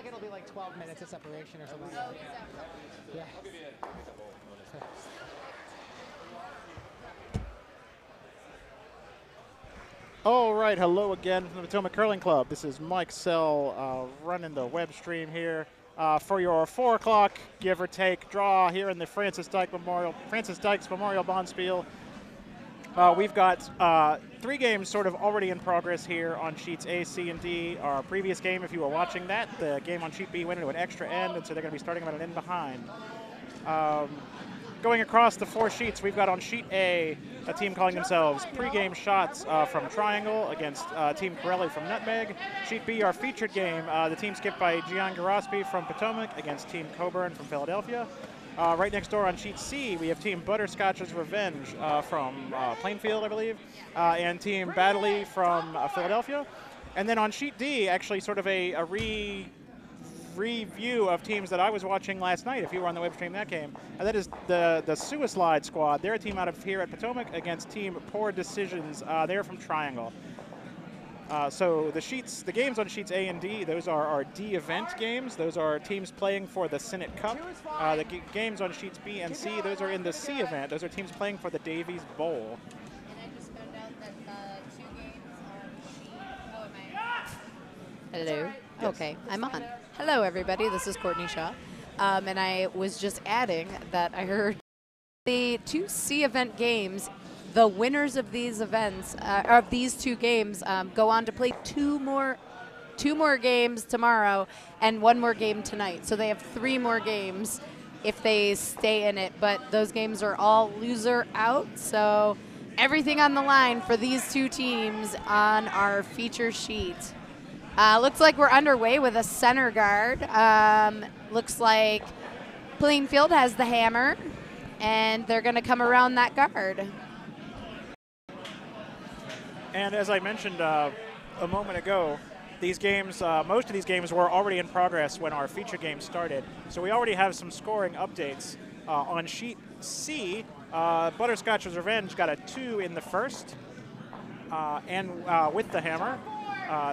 like it'll be like 12 minutes of separation or something. Oh, yeah. All right, hello again from the Potomac Curling Club. This is Mike Sell running the web stream here for your 4 o'clock, give or take, draw here in the Francis Dykes Memorial Bonspiel. We've got 3 games sort of already in progress here on sheets A, C, and D. Our previous game, if you were watching that, the game on sheet B went into an extra end, and so they're going to be starting about an end behind. Going across the 4 sheets, we've got on sheet A a team calling themselves Pre-Game Shots from Triangle against Team Corelli from Nutmeg. Sheet B, our featured game, the team skipped by Gian Garospi from Potomac against Team Coburn from Philadelphia. Right next door on sheet C, we have Team Butterscotch's Revenge from Plainfield, I believe, and Team Baddeley from Philadelphia. And then on sheet D, actually sort of a review of teams that I was watching last night, if you were on the web stream that game. And that is the Suicide Squad. They're a team out of here at Potomac against Team Poor Decisions. They're from Triangle. So the games on sheets A and D, those are our D event games. Those are teams playing for the Senate Cup. The games on sheets B and C, those are in the C event. Those are teams playing for the Davies Bowl. And I just found out that the 2 games on sheet. Oh, am I? Hello. Yes. Okay, I'm on. Hello, everybody. This is Courtney Shaw. And I was just adding that I heard the 2 C event games, the winners of these events, of these 2 games, go on to play 2 more games tomorrow and 1 more game tonight. So they have 3 more games if they stay in it. But those games are all loser out. So everything on the line for these 2 teams on our feature sheet. Looks like we're underway with a center guard. Looks like Plainfield has the hammer, and they're going to come around that guard. And as I mentioned a moment ago, these games, most of these games were already in progress when our feature game started. So we already have some scoring updates. On sheet C, Butterscotch's Revenge got a 2 in the first, and with the hammer.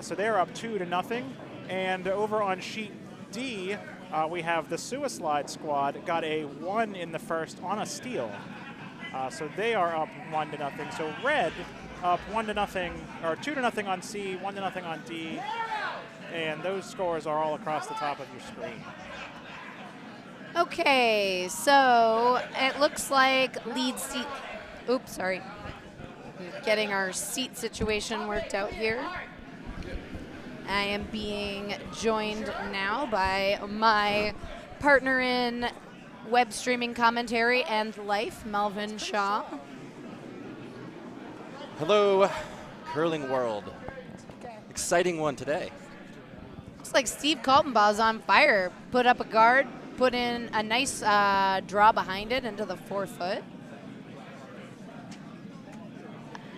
So they're up 2-0. And over on sheet D, we have the Suicide Squad got a 1 in the first on a steal. So they are up 1-0. So red up 1-0, or 2-0 on C, 1-0 on D. And those scores are all across the top of your screen. Okay, so it looks like lead seat. Oops, sorry. Getting our seat situation worked out here. I am being joined now by my partner in web streaming commentary and life, Melvin Shaw. Hello, curling world. Exciting one today. Looks like Steve Kaltenbaugh's on fire. Put up a guard, put in a nice draw behind it into the 4-foot.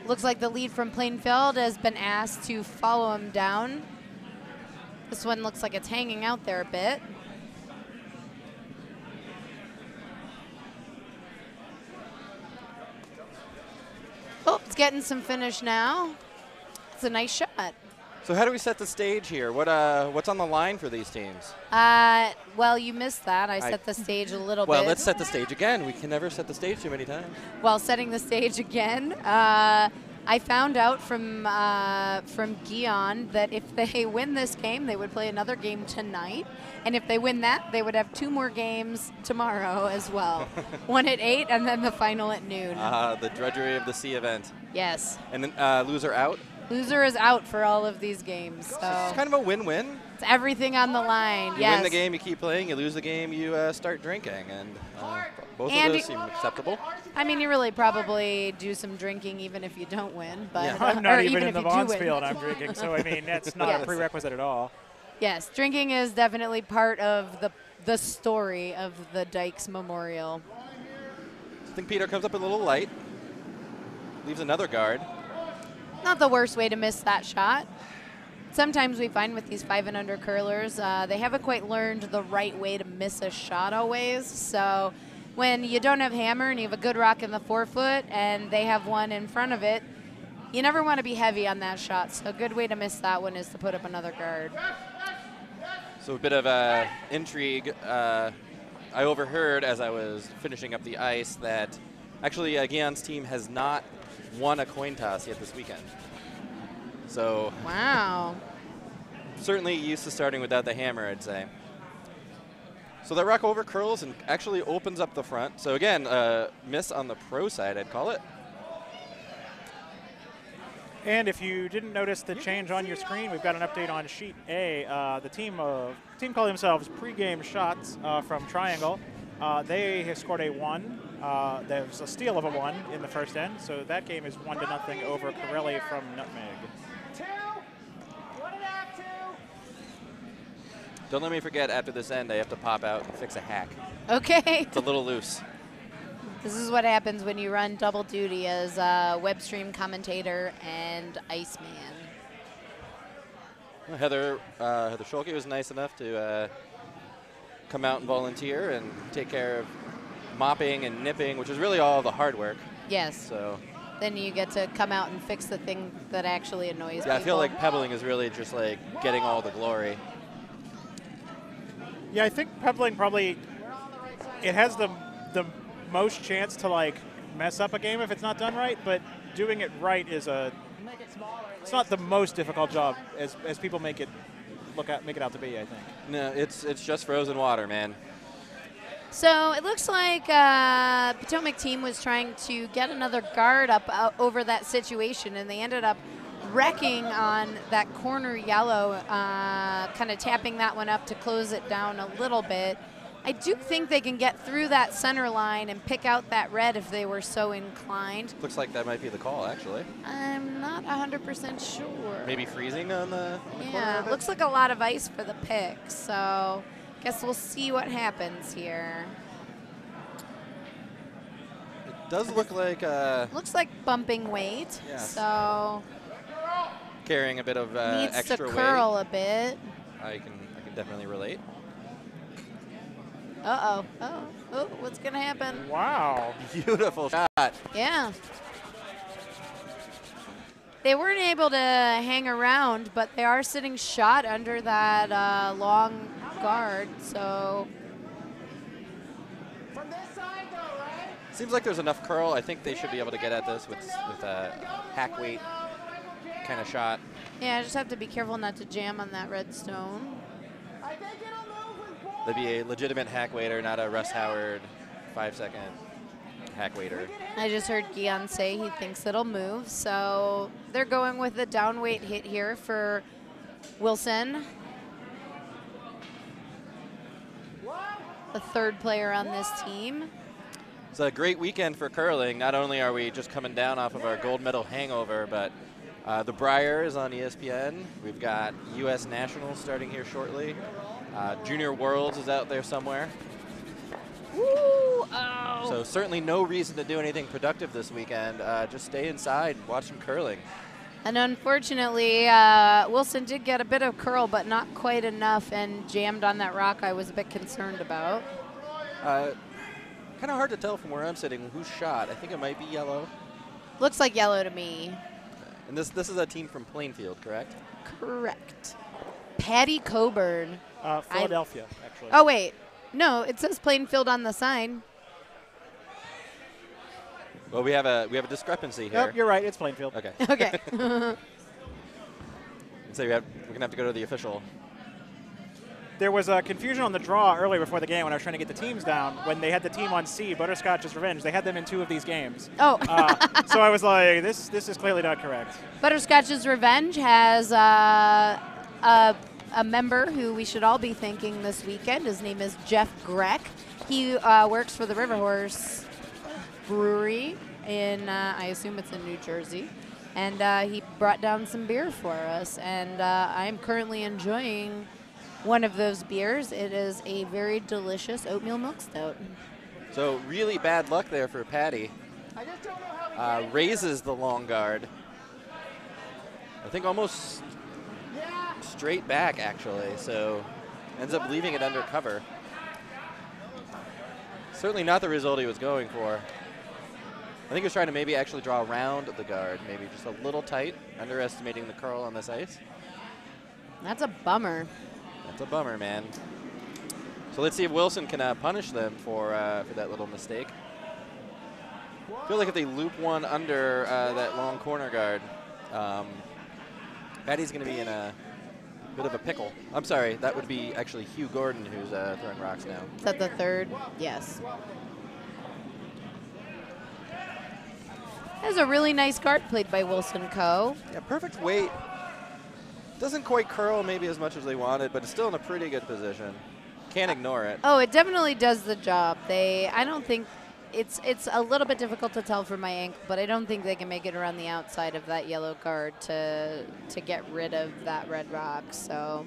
Looks like the lead from Plainfield has been asked to follow him down. This one looks like it's hanging out there a bit. Oh, it's getting some finish now. It's a nice shot. So how do we set the stage here? What's on the line for these teams? Well, you missed that. I set the stage a little bit. Well, let's set the stage again. We can never set the stage too many times. Well, setting the stage again, I found out from Guion that if they win this game, they would play another game tonight. And if they win that, they would have 2 more games tomorrow as well. One at 8 and then the final at noon. The drudgery of the C event. Yes. And then loser out? Loser is out for all of these games. So it's kind of a win-win. It's everything on the line. You win the game, you keep playing. You lose the game, you start drinking. And both of those seem acceptable. I mean, you really probably do some drinking even if you don't win. But Yeah. I'm not even in the Bonspiel and I'm drinking, so I mean, that's not a prerequisite at all. Yes, drinking is definitely part of the story of the Dykes Memorial. I think Peter comes up a little light. Leaves another guard. Not the worst way to miss that shot. Sometimes we find with these 5 and under curlers, they haven't quite learned the right way to miss a shot always. So when you don't have hammer and you have a good rock in the 4-foot and they have one in front of it, you never want to be heavy on that shot. So a good way to miss that one is to put up another guard. So a bit of intrigue. I overheard as I was finishing up the ice that actually Guion's team has not won a coin toss yet this weekend. So wow. Certainly used to starting without the hammer, I'd say. So that rock over curls and actually opens up the front. So again, miss on the pro side, I'd call it. And if you didn't notice the change on your screen, we've got an update on sheet A. The team call themselves Pre-Game Shots from Triangle. They have scored a 1. There's a steal of a 1 in the first end, so that game is 1-0 over Corelli from Nutmeg. 2, 1.5, 2. Don't let me forget, after this end, I have to pop out and fix a hack. Okay. It's a little loose. This is what happens when you run double duty as a web stream commentator and Iceman. Well, Heather Scholke was nice enough to come out and volunteer and take care of mopping and nipping, which is really all the hard work. Yes. So then you get to come out and fix the thing that actually annoys people. I feel like pebbling is really just like getting all the glory. Yeah, I think pebbling probably, it has the most chance to like mess up a game if it's not done right, but doing it right is it's not the most difficult job as people make it out to be, I think. No, it's just frozen water, man. So it looks like Potomac team was trying to get another guard up over that situation, and they ended up wrecking on that corner yellow, kind of tapping that one up to close it down a little bit. I do think they can get through that center line and pick out that red if they were so inclined. Looks like that might be the call, actually. I'm not 100% sure. Maybe freezing on the corner Yeah, of it? looks like a lot of ice for the pick, so guess we'll see what happens here. It does look like Looks like bumping weight, Yes. so carrying a bit of needs extra to weight. curl a bit. I can definitely relate. Uh-oh. Oh, what's going to happen? Wow. Beautiful shot. Yeah. They weren't able to hang around, but they are sitting shot under that long guard, so. From this side, though, right? Seems like there's enough curl. I think they should be able to get at this with a hack weight kind of shot. Yeah, I just have to be careful not to jam on that red stone. I think it'll move with ball. That'd be a legitimate hack waiter, not a Russ Howard 5-second hack waiter. I just heard Guion say he thinks it'll move, so they're going with a down weight hit here for Wilson, the third player on this team. It's a great weekend for curling. Not only are we just coming down off of our gold medal hangover, but the Briar is on ESPN. We've got U.S. Nationals starting here shortly. Junior Worlds is out there somewhere. Woo! Oh. So certainly no reason to do anything productive this weekend. Just stay inside, watch some curling. And unfortunately, Wilson did get a bit of curl, but not quite enough, and jammed on that rock I was a bit concerned about. Kind of hard to tell from where I'm sitting who's shot. I think it might be yellow. Looks like yellow to me. And this is a team from Plainfield, correct? Correct. Patty Coburn. Philadelphia, actually. Oh, wait. No, it says Plainfield on the sign. Well, we have a discrepancy here. Yep, you're right. It's Plainfield. Okay. Okay. So we're gonna have to go to the official. There was confusion on the draw earlier before the game when I was trying to get the teams down. When they had the team on C, Butterscotch's Revenge, they had them in 2 of these games. Oh. So I was like, this is clearly not correct. Butterscotch's Revenge has a member who we should all be thanking this weekend. His name is Jeff Greck. He works for the River Horse Brewery in, I assume it's in New Jersey. And he brought down some beer for us. And I'm currently enjoying one of those beers. It is a very delicious oatmeal milk stout. So really bad luck there for Patty. I just don't know how we Raises the long guard. I think almost Yeah. straight back, actually. So ends up leaving it under cover. Certainly not the result he was going for. I think he was trying to maybe actually draw around the guard, maybe just a little tight, underestimating the curl on this ice. That's a bummer. That's a bummer, man. So let's see if Wilson can punish them for that little mistake. I feel like if they loop one under that long corner guard, Patty's going to be in a bit of a pickle. I'm sorry, that would be actually Hugh Gordon who's throwing rocks now. Is that the third? Yes. That was a really nice guard played by Wilson Co. Yeah, perfect weight. Doesn't quite curl maybe as much as they wanted, but it's still in a pretty good position. Can't ignore it. Oh, it definitely does the job. I don't think it's a little bit difficult to tell from my ankle, but I don't think they can make it around the outside of that yellow guard to get rid of that red rock. So.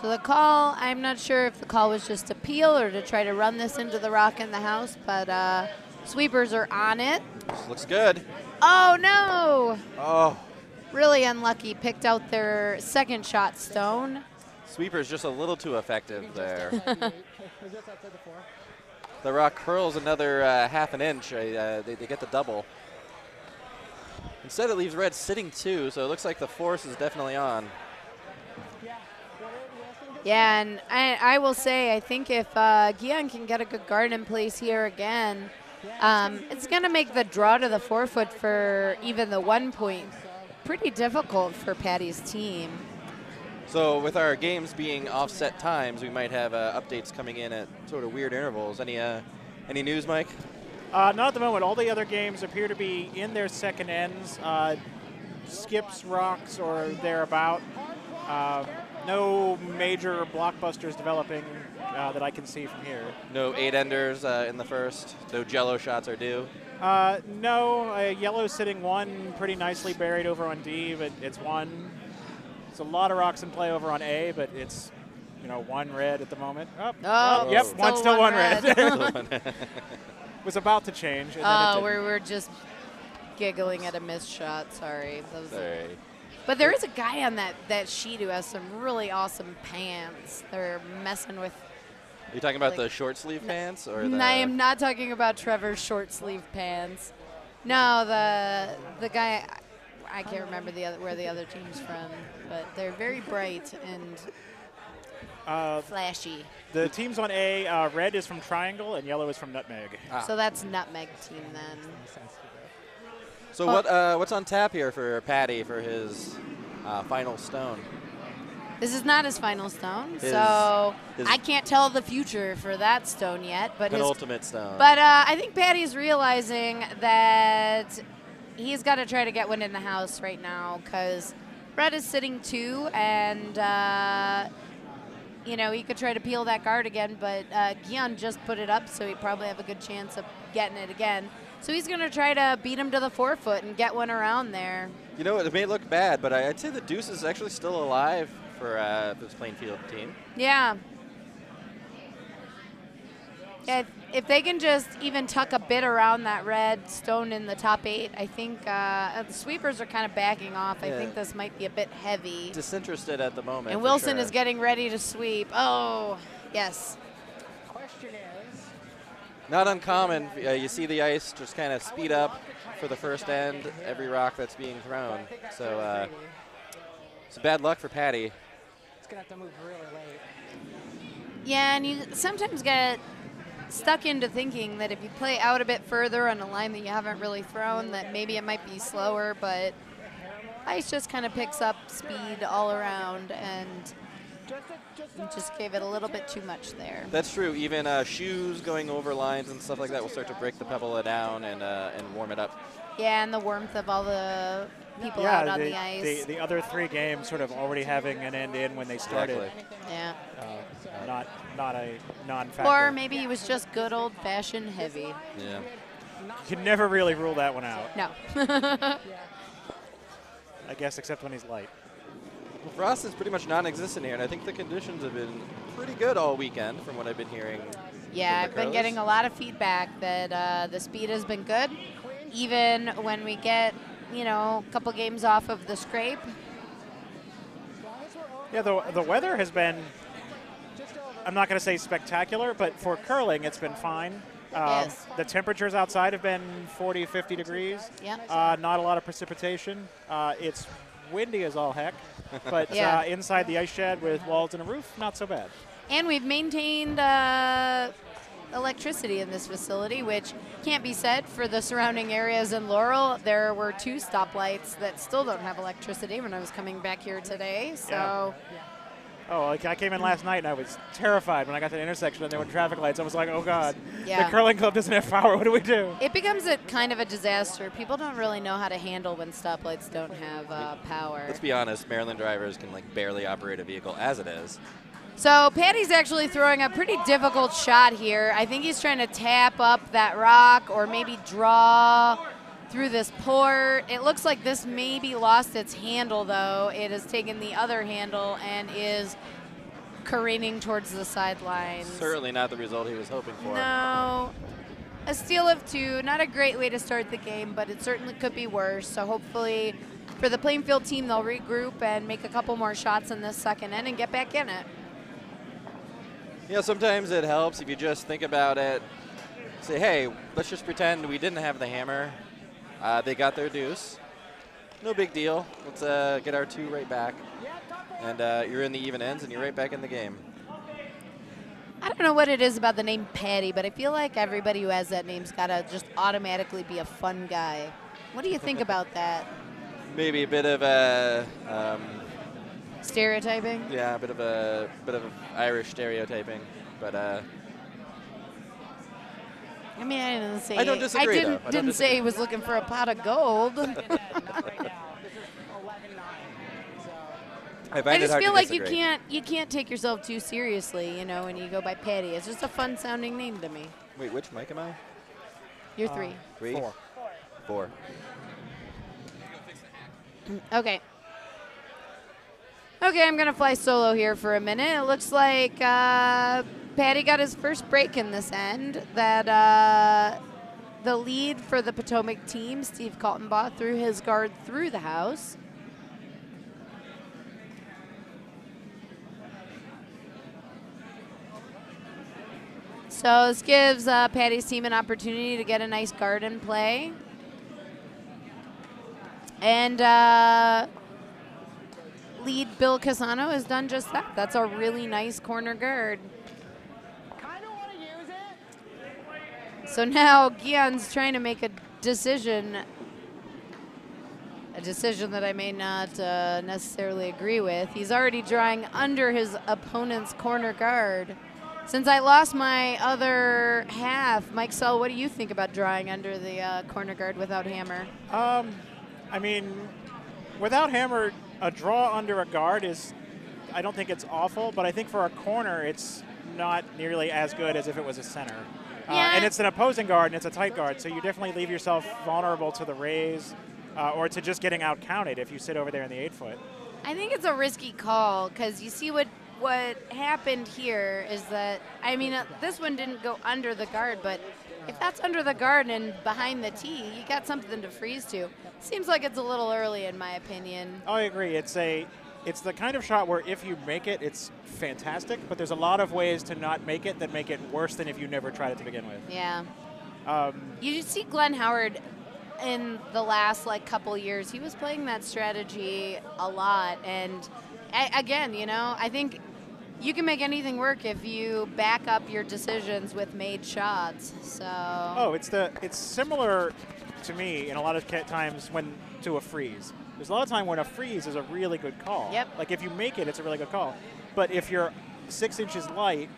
So the call, I'm not sure if the call was just to peel or to try to run this into the rock in the house, but sweepers are on it. This looks good. Oh, no. Oh. Really unlucky. Picked out their second shot stone. Sweeper's just a little too effective there. The rock curls another half an inch. They get the double. Instead, it leaves red sitting 2, so it looks like the force is definitely on. Yeah, and I will say, I think if Gian can get a good guard in place here again, it's going to make the draw to the 4-foot for even the 1 point pretty difficult for Patty's team. So with our games being offset times, we might have updates coming in at sort of weird intervals. Any news, Mike? Not at the moment. All the other games appear to be in their second ends. Skips, rocks, or thereabout. No major blockbusters developing that I can see from here. No 8-enders in the first. No jello shots are due. No, yellow sitting 1 pretty nicely buried over on D, but it's 1. It's a lot of rocks in play over on A, but it's 1 red at the moment. Oh, yep, still still one red. red. Was about to change. And Oh, then it we're just giggling at a missed shot. Sorry. Sorry. But there is a guy on that sheet who has some really awesome pants. They're messing with. Are you talking about the short sleeve pants, or the? I am not talking about Trevor's short sleeve pants. No, the guy. I can't remember where the other team's from, but they're very bright and flashy. The teams on A, red is from Triangle and yellow is from Nutmeg. So that's Nutmeg team then. So what's on tap here for Patty for his final stone? This is not his final stone, so I can't tell the future for that stone yet. But penultimate stone. But I think Patty's realizing that he's got to try to get one in the house right now because red is sitting 2, and he could try to peel that guard again, but Gian just put it up, so he'd probably have a good chance of getting it again. So he's going to try to beat him to the 4-foot and get one around there. It may look bad, but I'd say the deuce is actually still alive for this Plainfield team. Yeah. Yeah, if they can just even tuck a bit around that red stone in the top 8, I think the sweepers are kind of backing off. Yeah. I think this might be a bit heavy. Disinterested at the moment. And Wilson is getting ready to sweep. Oh, yes. Question is. Not uncommon. You see the ice just kind of speed up for the first end, every rock that's being thrown. So it's bad luck for Patty. It's going to have to move really late. Yeah, and you sometimes get stuck into thinking that if you play out a bit further on a line that you haven't really thrown, that maybe it might be slower, but ice just kind of picks up speed all around, and just gave it a little bit too much there. That's true. Even shoes going over lines and stuff like that will start to break the pebble down and warm it up. Yeah, and the warmth of all the people out on the ice. The other 3 games sort of already having an end in when they started. Exactly. Yeah. Not a non-factor. Or maybe he was just good old-fashioned heavy. Yeah. You can never really rule that one out. No. I guess except when he's light. Well, frost is pretty much non-existent here, and I think the conditions have been pretty good all weekend from what I've been hearing. Yeah, I've been getting a lot of feedback that the speed has been good, even when we get, a couple games off of the scrape. Yeah, the weather has been, I'm not going to say spectacular, but for curling it's been fine. Yes. The temperatures outside have been 40, 50 degrees. Yep. Not a lot of precipitation. It's windy as all heck, but Yeah. inside the ice shed with walls and a roof, not so bad. And we've maintained electricity in this facility, which can't be said for the surrounding areas in Laurel. There were 2 stoplights that still don't have electricity when I was coming back here today. So. Yeah. Oh, like I came in last night and I was terrified when I got to the intersection and there were traffic lights. I was like, oh God, Yeah. the curling club doesn't have power. What do we do? It becomes a kind of a disaster. People don't really know how to handle when stoplights don't have power. Let's be honest, Maryland drivers can like barely operate a vehicle as it is. So Patty's actually throwing a pretty difficult shot here. I think he's trying to tap up that rock or maybe draw through this port. It looks like this maybe lost its handle, though. It has taken the other handle and is careening towards the sidelines. Certainly not the result he was hoping for. No. A steal of 2, not a great way to start the game, but it certainly could be worse. So hopefully for the Plainfield team, they'll regroup and make a couple more shots in this second end and get back in it. You know, sometimes it helps if you just think about it. Say, hey, let's just pretend we didn't have the hammer. They got their deuce. No big deal. Let's get our 2 right back. And you're in the even ends, and you're right back in the game. I don't know what it is about the name Patty, but I feel like everybody who has that name's got to just automatically be a fun guy. What do you think about that? Maybe a bit of a Stereotyping? yeah, a bit of Irish stereotyping, but I mean, I didn't say. I don't disagree, though. I don't didn't say he was looking for a pot of gold. I find I it just hard feel to like disagree. you can't take yourself too seriously, you know, when you go by Patty. It's just a fun sounding name to me. Wait, which mic am I? You're 3. 3? 4. 4. Okay. Okay, I'm going to fly solo here for a minute. It looks like Patty got his first break in this end. That the lead for the Potomac team, Steve Kaltenbaugh, threw his guard through the house. So this gives Patty's team an opportunity to get a nice guard in play. And lead Bill Casano has done just that. That's a really nice corner guard. So now Guion's trying to make a decision that I may not necessarily agree with. He's already drawing under his opponent's corner guard. Since I lost my other half, Mike Sell, what do you think about drawing under the corner guard without hammer? I mean, without hammer, a draw under a guard is, I don't think it's awful, but I think for a corner, it's not nearly as good as if it was a center. Yeah. And it's an opposing guard, and it's a tight guard, so you definitely leave yourself vulnerable to the raise or to just getting out-counted if you sit over there in the 8-foot. I think it's a risky call because you see what happened here is that, I mean, this one didn't go under the guard, but if that's under the guard and behind the tee, you got something to freeze to. Seems like it's a little early in my opinion. I agree. It's the kind of shot where if you make it, it's fantastic, but there's a lot of ways to not make it that make it worse than if you never tried it to begin with. Yeah. You see Glenn Howard in the last couple years. He was playing that strategy a lot, and again, you know, I think you can make anything work if you back up your decisions with made shots. So. Oh, it's similar to me in a lot of times to a freeze. There's a lot of time when a freeze is a really good call. Yep. Like if you make it, it's a really good call. But if you're 6 inches light,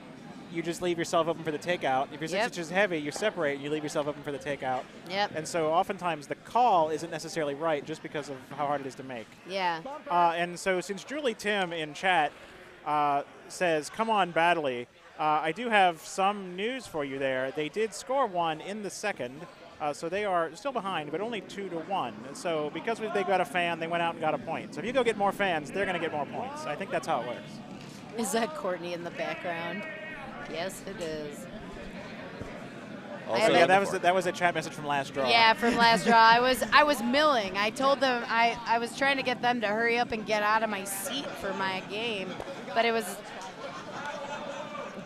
you just leave yourself open for the takeout. If you're 6 inches heavy, you separate and you leave yourself open for the takeout. Yep. And so oftentimes the call isn't necessarily right just because of how hard it is to make. Yeah. And so since Julie Tim in chat says, come on, Badley, I do have some news for you there. They did score 1 in the second. So they are still behind, but only 2-1. So because they got a fan, they went out and got a point. So if you go get more fans, they're going to get more points. I think that's how it works. Is that Courtney in the background? Yes, it is. Also, Yeah, that was a chat message from last draw. Yeah, from last draw. I was milling. I told them I was trying to get them to hurry up and get out of my seat for my game, but it was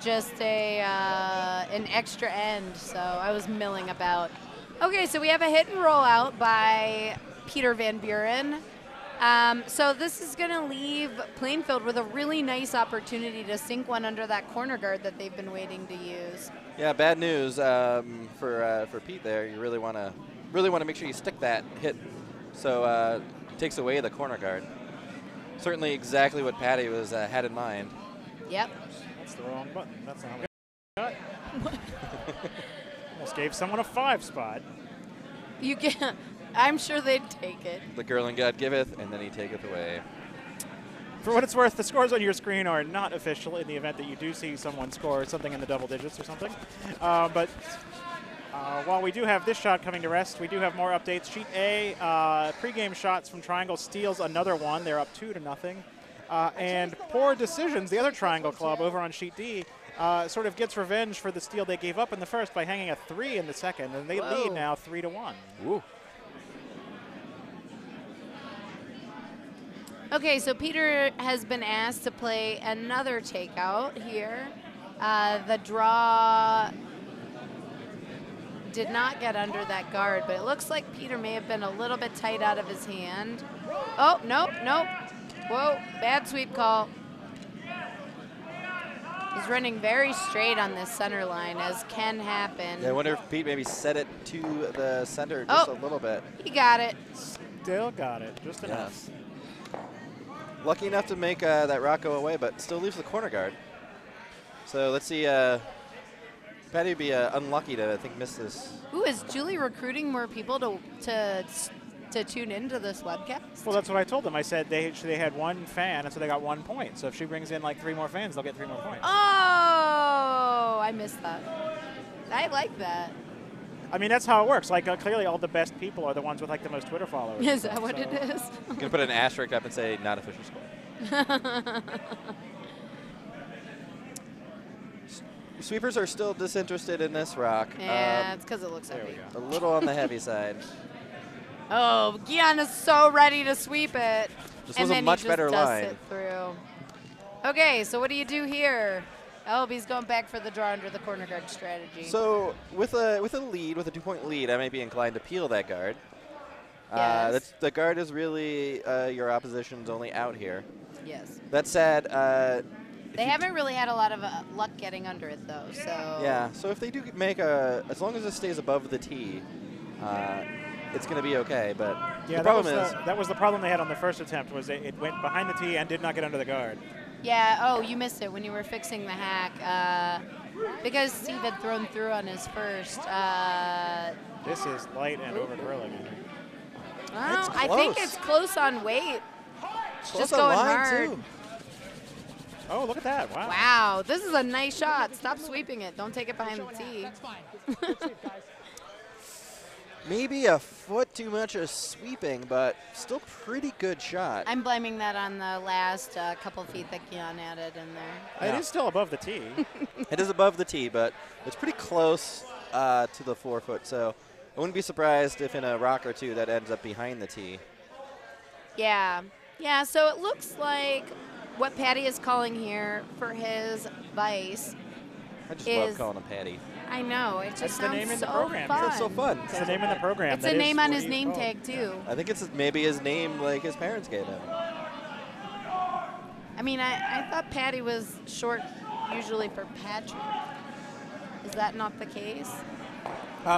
just an extra end, so I was milling about. Okay, so we have a hit and roll out by Peter Van Buren. So this is going to leave Plainfield with a really nice opportunity to sink one under that corner guard that they've been waiting to use. Yeah, bad news for Pete there. You really want to make sure you stick that hit, so it takes away the corner guard. Certainly exactly what Patty was had in mind. Yep. That's the wrong button. That's not good. Almost gave someone a 5 spot. You can. I'm sure they'd take it. The curling god giveth, and then he taketh away. For what it's worth, the scores on your screen are not official in the event that you do see someone score something in the double digits or something. But while we do have this shot coming to rest, we do have more updates. Sheet A, pregame shots from Triangle steals another one. They're up 2-0. And Poor Decisions, the other Triangle club over on Sheet D, sort of gets revenge for the steal they gave up in the first by hanging a 3 in the second, and they lead now 3-1. Ooh. Okay, so Peter has been asked to play another takeout here. The draw did not get under that guard, but it looks like Peter may have been a little bit tight out of his hand. Oh, nope. Whoa, bad sweep call. He's running very straight on this center line, as can happen. Yeah, I wonder if Pete maybe set it to the center just a little bit. He got it. Still got it, just enough. Yes. Lucky enough to make that rock go away, but still leaves the corner guard. So let's see. Patty would be unlucky to, I think, miss this. Ooh, is Julie recruiting more people to tune into this webcast? Well, that's what I told them. I said they had 1 fan, and so they got 1 point. So if she brings in like 3 more fans, they'll get 3 more points. Oh, I missed that. I like that. I mean, that's how it works. Like, clearly all the best people are the ones with, like, the most Twitter followers. Is that what it is? You can put an asterisk up and say, not official score. Sweepers are still disinterested in this rock. Yeah, it's because it looks there heavy. we go. A little on the heavy side. Oh, Gian is so ready to sweep it. This and was a then much he just better dusts line. it through. Okay, so what do you do here? Oh, he's going back for the draw under the corner guard strategy. So with a lead, with a 2-point lead, I might be inclined to peel that guard. Yes. The guard is really your opposition's only out here. Yes. That said, They haven't really had a lot of luck getting under it, though. So yeah. So if they do make as long as it stays above the tee, it's going to be okay. But Yeah, the problem is that was the problem they had on the first attempt, was it went behind the tee and did not get under the guard. Yeah, oh, you missed it when you were fixing the hack. Because Steve had thrown through on his first. This is light and over curling. Well, It's I think close. it's close on weight. It's close just on going line, hard. too. Oh, look at that. Wow. Wow, this is a nice shot. Stop sweeping it. Don't take it behind the tee. Maybe a foot too much of sweeping, but still pretty good shot. I'm blaming that on the last couple feet that Gian added in there. It is still above the tee. It is above the tee, but it's pretty close to the 4 foot. So I wouldn't be surprised if in a rock or two that ends up behind the tee. Yeah. Yeah, so it looks like what Patty is calling here for his vice. I just is love calling him Patty. I know. It just That's the sounds name in the so program. fun. That's so fun. It's the name in the program. It's That a is name on what his he's name called. tag, too. I think it's maybe his name like his parents gave him. I mean, I thought Patty was short usually for Patrick. Is that not the case?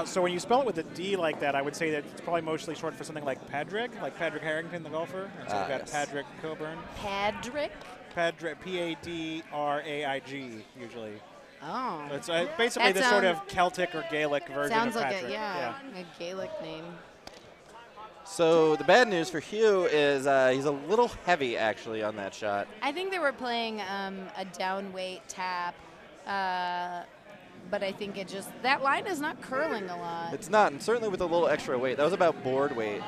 So when you spell it with a D like that, I would say that it's probably mostly short for something like Padraig, like Padraig Harrington, the golfer. And so we've got Yes. Padraig Coburn. Patrick? Padraig, P-A-D-R-A-I-G, usually. Oh. It's basically That the sort of Celtic or Gaelic version Sounds of like Patrick. a Gaelic name. So the bad news for Hugh is he's a little heavy actually on that shot. I think they were playing a down weight tap, but I think that line is not curling a lot. It's not, and certainly with a little extra weight. That was about board weight.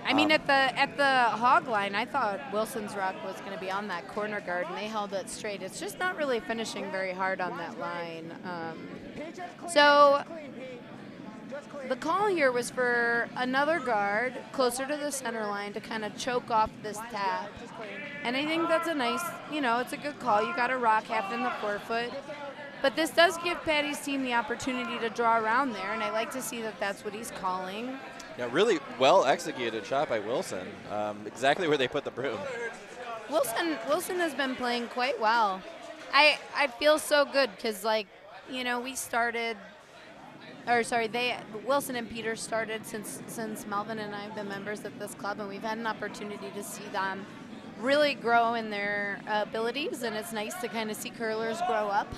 I mean, at the hog line, I thought Wilson's rock was going to be on that corner guard, and they held it straight. It's just not really finishing very hard on that line. So the call here was for another guard closer to the center line to kind of choke off this tap. And I think that's a nice, it's a good call. You got a rock half in the 4 foot. But this does give Patty's team the opportunity to draw around there, and I like to see that that's what he's calling. Yeah, really well executed shot by Wilson. Exactly where they put the broom. Wilson has been playing quite well. I feel so good because, like, you know, we started, or sorry, Wilson and Peter started since Melvin and I have been members of this club, and we've had an opportunity to see them really grow in their abilities, and it's nice to kind of see curlers grow up.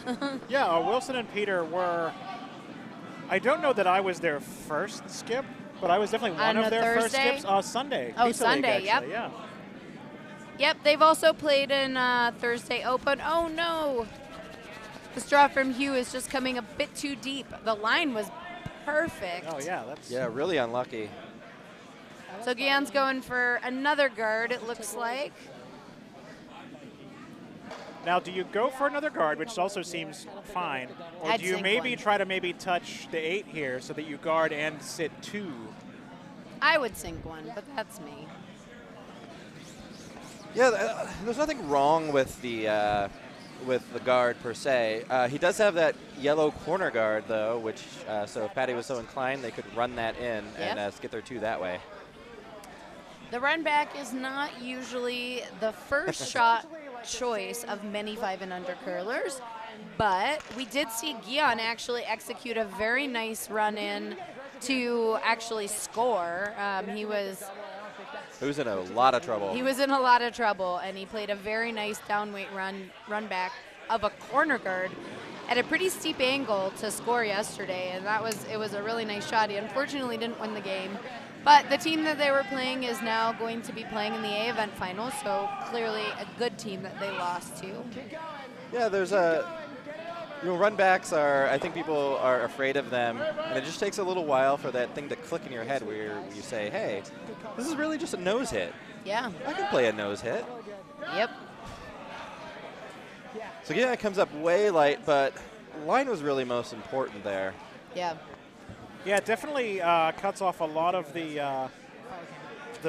Yeah, Wilson and Peter were, I don't know that I was their first skip, but I was definitely one of their first skips. Sunday. Oh, Pizza Sunday, League, yep. actually, yeah. Yep, they've also played in Thursday Open. Oh, no. The straw from Hugh is just coming a bit too deep. The line was perfect. Oh, yeah, that's... Yeah, really unlucky. So Guillen's going for another guard, it looks like. Now, do you go for another guard, which also seems fine, or I'd do you sink maybe one. try to touch the 8 here so that you guard and sit 2? I would sink one, but that's me. Yeah, there's nothing wrong with the guard per se. He does have that yellow corner guard though, which so if Patty was so inclined, they could run that in and get their 2 that way. The run back is not usually the first shot choice of many 5 and under curlers, but we did see Guillen actually execute a very nice run in to actually score. He was in a lot of trouble. He was in a lot of trouble, and he played a very nice downweight run back of a corner guard at a pretty steep angle to score yesterday, and it was a really nice shot. He unfortunately didn't win the game, but the team that they were playing is now going to be playing in the A event final, so clearly a good team that they lost to. Yeah, there's run backs I think people are afraid of them, and it just takes a little while for that thing to click in your head where you say, hey, this is really just a nose hit. Yeah. I can play a nose hit. Yep. So yeah, it comes up way light, but line was really most important there. Yeah. Yeah, it definitely cuts off a lot of the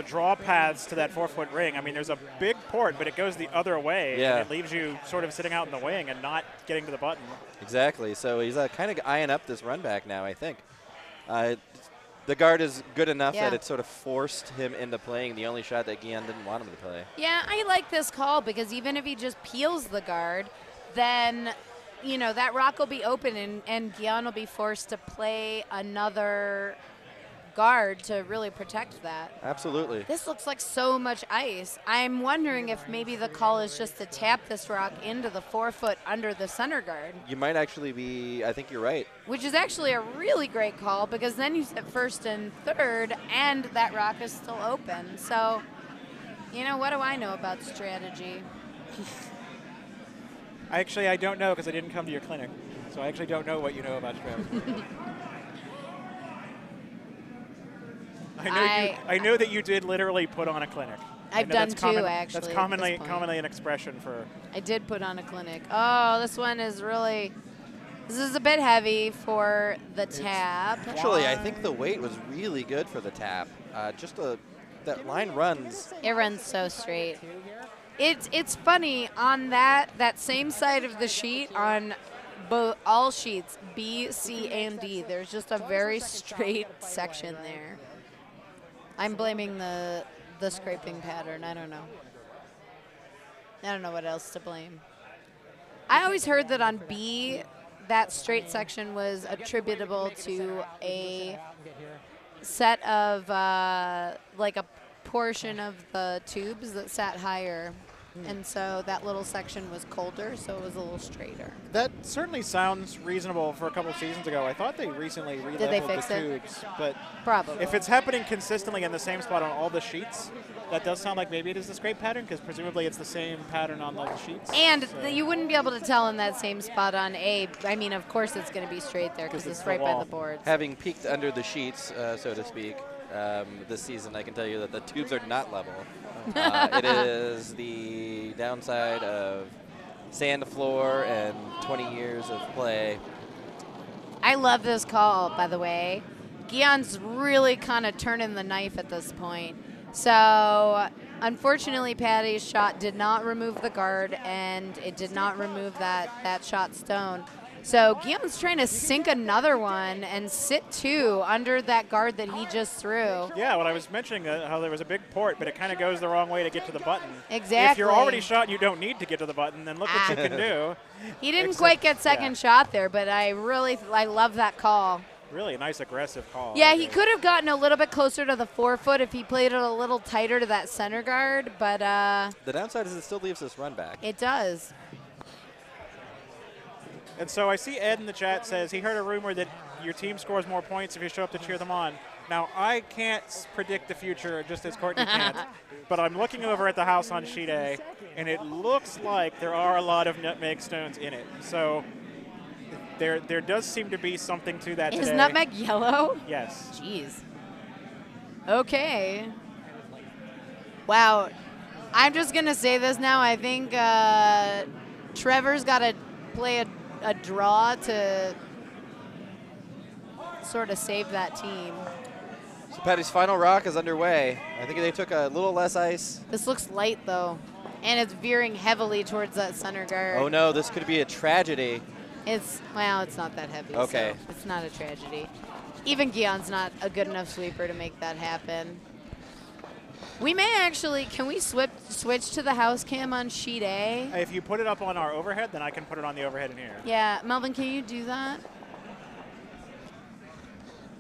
draw paths to that 4-foot ring. I mean, there's a big port, but it goes the other way. Yeah. And it leaves you sort of sitting out in the wing and not getting to the button. Exactly. So he's kind of eyeing up this run back now, I think. The guard is good enough that it sort of forced him into playing the only shot that Guillen didn't want him to play. Yeah, I like this call because even if he just peels the guard, then, you know, that rock will be open and Guillen will be forced to play another guard to really protect that. Absolutely. This looks like so much ice. I'm wondering if maybe the call is just to tap this rock into the 4-foot under the center guard. You might actually be, I think you're right. Which is actually a really great call because then you sit first and third and that rock is still open. So, you know, what do I know about strategy? I don't know because I didn't come to your clinic. So I actually don't know what you know about strategy. I know that you did literally put on a clinic. I've done two, actually. That's commonly an expression for. I did put on a clinic. Oh, this one is really. This is a bit heavy for the tap. Actually, I think the weight was really good for the tap. That line runs. It runs so straight. It's funny on that same side of the sheet on all sheets B, C, and D. There's just a very straight section there. I'm blaming the scraping pattern. I don't know. I don't know what else to blame. I always heard that on B, that straight section was attributable to a set of like a portion of the tubes that sat higher. And so that little section was colder, so it was a little straighter. That certainly sounds reasonable for a couple of seasons ago. I thought they recently re-leveled the tubes. But probably. If it's happening consistently in the same spot on all the sheets, that does sound like maybe it is the scrape pattern, because presumably it's the same pattern on all the sheets. And you wouldn't be able to tell in that same spot on A. I mean, of course it's going to be straight there because it's right by the boards. Having peeked under the sheets, so to speak, this season, I can tell you that the tubes are not level. It is the downside of sand floor and 20 years of play. I love this call, by the way. Guillen's really kind of turning the knife at this point. So, unfortunately, Patty's shot did not remove the guard, and it did not remove that shot stone. So Guillaume's trying to sink another one and sit 2 under that guard that he just threw. Yeah, well, I was mentioning how there was a big port, but it kind of goes the wrong way to get to the button. Exactly. If you're already shot and you don't need to get to the button, then look what you can do. He didn't quite get second shot there, but I love that call. Really nice aggressive call. Yeah, he could have gotten a little bit closer to the forefoot if he played it a little tighter to that center guard, but the downside is it still leaves this run back. it does. And so I see Ed in the chat says he heard a rumor that your team scores more points if you show up to cheer them on. Now, I can't predict the future just as Courtney can't, but I'm looking over at the house on sheet A, and it looks like there are a lot of nutmeg stones in it. So there does seem to be something to that today. Is nutmeg yellow? Yes. Jeez. Okay. Wow. I'm just going to say this now. I think Trevor's got to play a draw to sort of save that team. So Patty's final rock is underway. I think they took a little less ice. This looks light, though, and it's veering heavily towards that center guard. Oh, no, this could be a tragedy. It's not that heavy. Okay. So it's not a tragedy. Even Guillaume's not a good enough sweeper to make that happen. We may actually, can we switch to the house cam on sheet A? If you put it up on our overhead, then I can put it on the overhead in here. Yeah, Melvin, can you do that?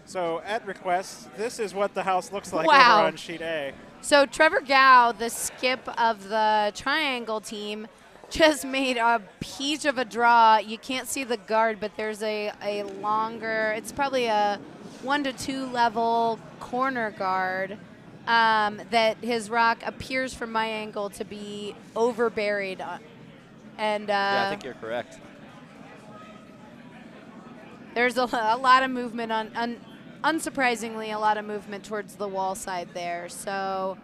So at request, this is what the house looks like Wow. over on sheet A. So Trevor Gow, the skip of the triangle team, just made a peach of a draw. You can't see the guard, but there's a longer, it's probably a 1 to 2 level corner guard that his rock appears from my angle to be overburied. And Yeah, I think you're correct. there's a lot of movement unsurprisingly, a lot of movement towards the wall side there. So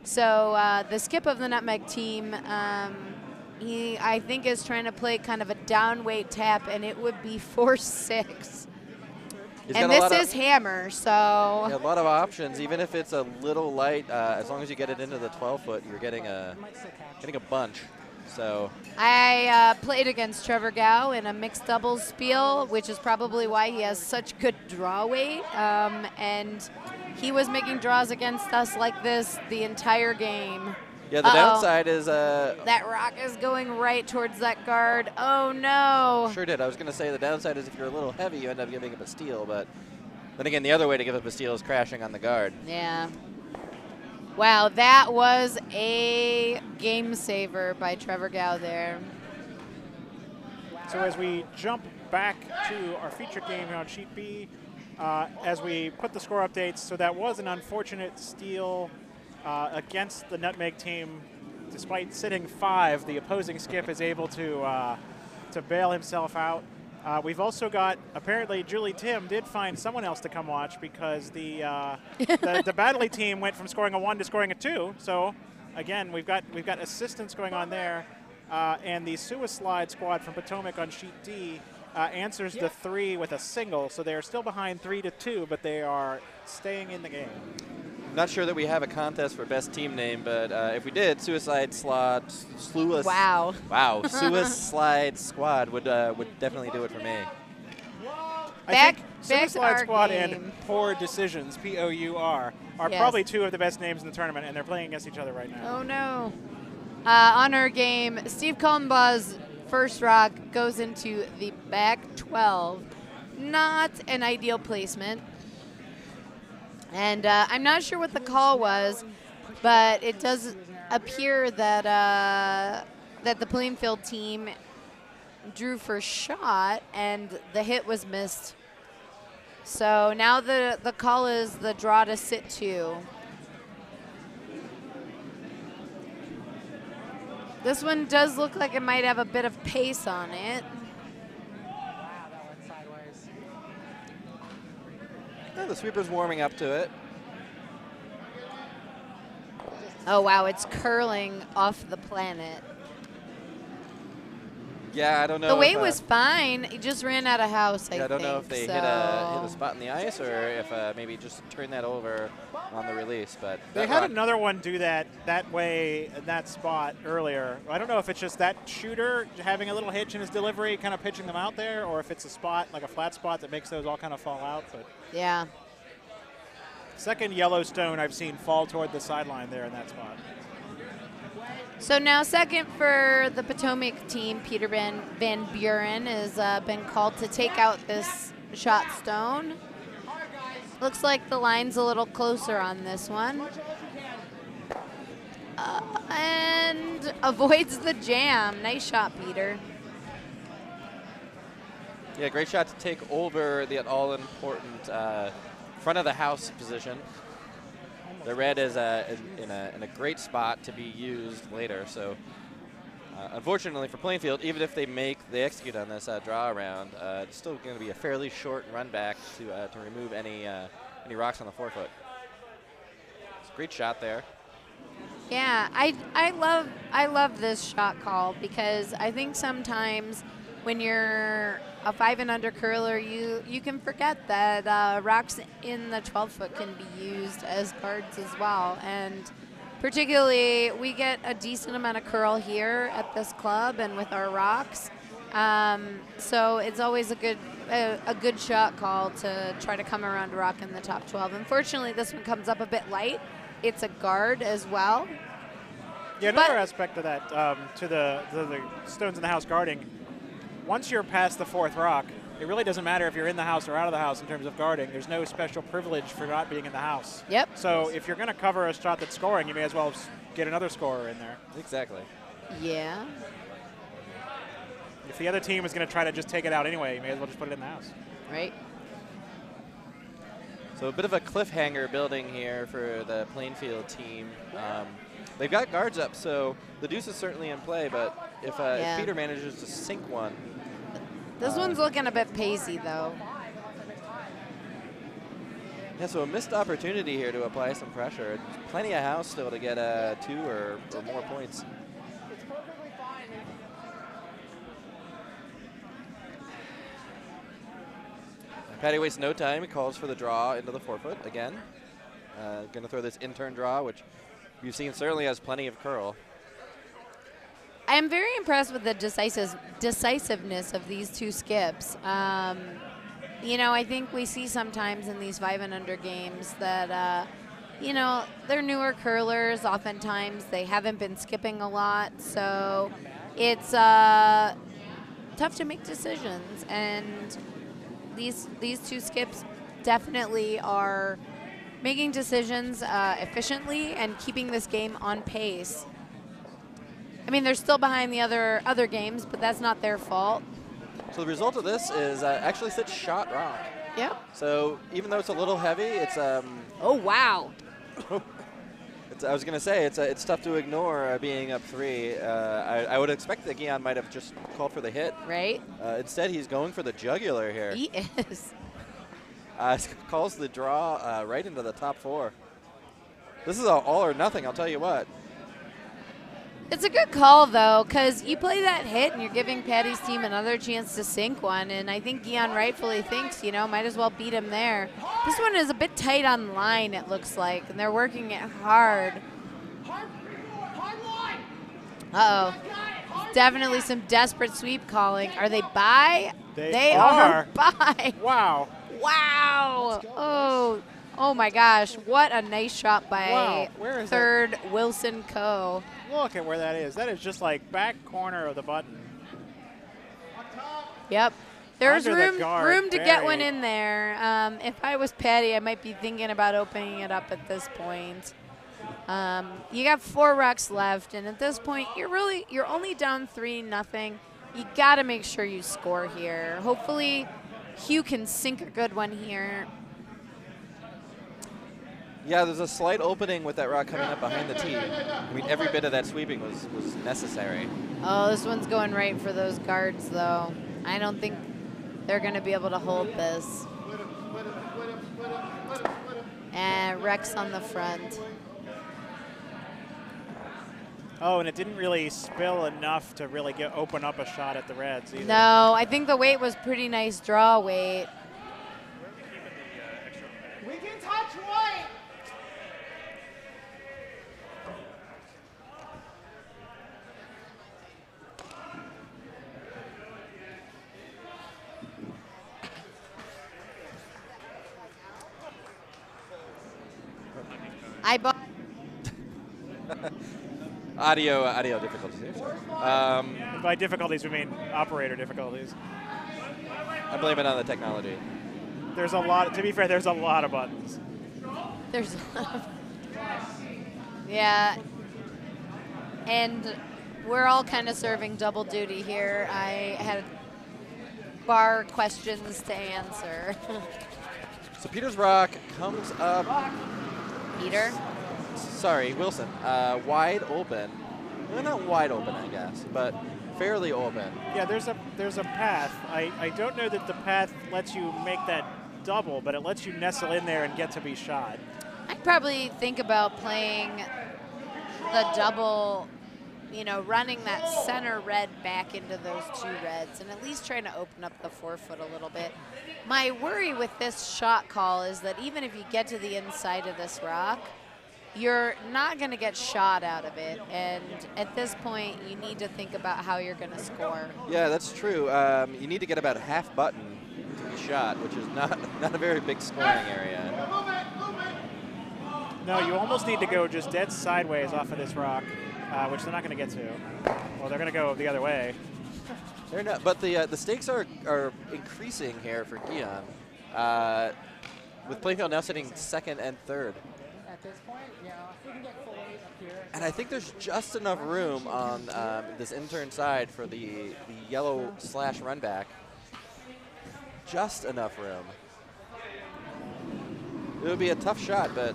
the skip of the nutmeg team, he, I think, is trying to play kind of a down weight tap, and it would be 4-6. And this is hammer, so. Yeah, a lot of options, even if it's a little light. As long as you get it into the 12-foot, you're getting a bunch. So I played against Trevor Gow in a mixed doubles spiel, which is probably why he has such good draw weight. And he was making draws against us like this the entire game. yeah, the downside is That rock is going right towards that guard. Oh, no. Sure did. I was going to say the downside is if you're a little heavy, you end up giving up a steal. But then again, the other way to give up a steal is crashing on the guard. Yeah. Wow, that was a game saver by Trevor Gow there. So as we jump back to our featured game here on sheet B, as we put the score updates, so that was an unfortunate steal against the nutmeg team. Despite sitting 5, the opposing skip is able to bail himself out. We've also got, apparently Julie Tim did find someone else to come watch because the Baddeley team went from scoring a 1 to scoring a 2. So again, we've got assistance going on there. And the Suicide squad from Potomac on sheet D answers the 3 with a single. So they are still behind 3-2, but they are staying in the game. Not sure that we have a contest for best team name, but if we did, Suicide Slide, Wow. Wow, Suicide Squad would definitely do it for me. I think back to Suicide our Squad game. and Poor Decisions, P-O-U-R, are Yes. probably 2 of the best names in the tournament, and they're playing against each other right now. Oh, no. On our game, Steve Kalmbaugh's first rock goes into the back 12. Not an ideal placement. And I'm not sure what the call was, but it does appear that that the Plainfield team drew for shot, and the hit was missed. So now the call is the draw to sit 2. This one does look like it might have a bit of pace on it. Yeah, the sweeper's warming up to it. Oh, wow, it's curling off the planet. Yeah, I don't know. The weight was fine. He just ran out of house, I think. I don't know if they hit a spot in the ice or if maybe just turn that over on the release. But they had another one do that way in that spot earlier. I don't know if it's just that shooter having a little hitch in his delivery, kind of pitching them out there, or if it's a spot, like a flat spot, that makes those all kind of fall out. But yeah. Second Yellowstone I've seen fall toward the sideline there in that spot. So now second for the Potomac team, Peter Van Buren has been called to take out this shot stone. Looks like the line's a little closer on this one. And avoids the jam. Nice shot, Peter. Yeah, great shot to take over the all-important front of the house position. The red is in a great spot to be used later. So, unfortunately for Plainfield, even if they execute on this draw around, it's still going to be a fairly short run back to remove any rocks on the forefoot. It's a great shot there. Yeah, I love this shot call because I think sometimes when you're a 5 and under curler, you can forget that rocks in the 12-foot can be used as guards as well. And particularly, we get a decent amount of curl here at this club and with our rocks. So it's always a good shot call to try to come around a rock in the top 12. Unfortunately, this one comes up a bit light. It's a guard as well. Yeah, another aspect of that, to the stones in the house guarding, once you're past the fourth rock, it really doesn't matter if you're in the house or out of the house in terms of guarding. There's no special privilege for not being in the house. Yep. So if you're going to cover a shot that's scoring, you may as well get another scorer in there. Exactly. Yeah. If the other team is going to try to just take it out anyway, you may as well just put it in the house. Right. So a bit of a cliffhanger building here for the Plainfield team. They've got guards up, so the deuce is certainly in play, but if Peter manages to sink one. This one's looking a bit pacey, though. Yeah, so a missed opportunity here to apply some pressure. Plenty of house still to get 2 or more points. Patty wastes no time. He calls for the draw into the forefoot again. Going to throw this in-turn draw, which you've seen certainly has plenty of curl. I am very impressed with the decisiveness of these two skips. You know, I think we see sometimes in these 5 and under games that, you know, they're newer curlers. Oftentimes they haven't been skipping a lot, so it's tough to make decisions. And these two skips definitely are making decisions efficiently and keeping this game on pace. I mean, they're still behind the other games, but that's not their fault. So the result of this is actually sits shot rock. Yep. So even though it's a little heavy, it's oh wow. I was going to say it's tough to ignore being up 3. I would expect that Guion might have just called for the hit. Right. Instead, he's going for the jugular here. He is. Calls the draw right into the top 4. This is all or nothing, I'll tell you what. It's a good call, though, because you play that hit and you're giving Patty's team another chance to sink one, and I think Guion rightfully thinks, you know, might as well beat him there. This one is a bit tight on line, it looks like, and they're working it hard. Uh-oh. Definitely some desperate sweep calling. Are they by? They are by. Wow. Wow. Oh my gosh. What a nice shot by third Wilson Coe. Look at where that is. That is just like back corner of the button. Yep. There's room to get one buried. in there. If I was Patty, I might be thinking about opening it up at this point. You got 4 rocks left, and at this point, you're only down 3-0. You got to make sure you score here. Hopefully, Hugh can sink a good one here. Yeah, there's a slight opening with that rock coming up behind the tee. I mean, every bit of that sweeping was necessary. Oh, this one's going right for those guards, though. I don't think they're going to be able to hold this. And Rex on the front. Oh, and it didn't really spill enough to really open up a shot at the Reds either. No, I think the weight was pretty nice draw weight. We can touch white. I bought. Audio difficulties here. Sorry. By difficulties, we mean operator difficulties. I blame it on the technology. There's a lot. To be fair, there's a lot of buttons. There's a lot of. Yeah. And we're all kind of serving double duty here. I had bar questions to answer. So Peter's Rock comes up. Peter? Sorry, Wilson. Wide open. Well, not wide open, I guess, but fairly open. Yeah, there's a path. I don't know that the path lets you make that double, but it lets you nestle in there and get to be shot. I'd probably think about playing the double, you know, running that center red back into those two reds and at least trying to open up the forefoot a little bit. My worry with this shot call is that even if you get to the inside of this rock, you're not going to get shot out of it. And at this point, you need to think about how you're going to score. Yeah, that's true. You need to get about half button to be shot, which is not a very big scoring area. No, you almost need to go just dead sideways off of this rock, which they're not going to get to. Well, they're going to go the other way. They're not, but the stakes are increasing here for Gion, with Plainfield now sitting second and third. At this point, you know, if we can get full weight up here. And I think there's just enough room on this intern side for the yellow slash run back. Just enough room. It would be a tough shot, but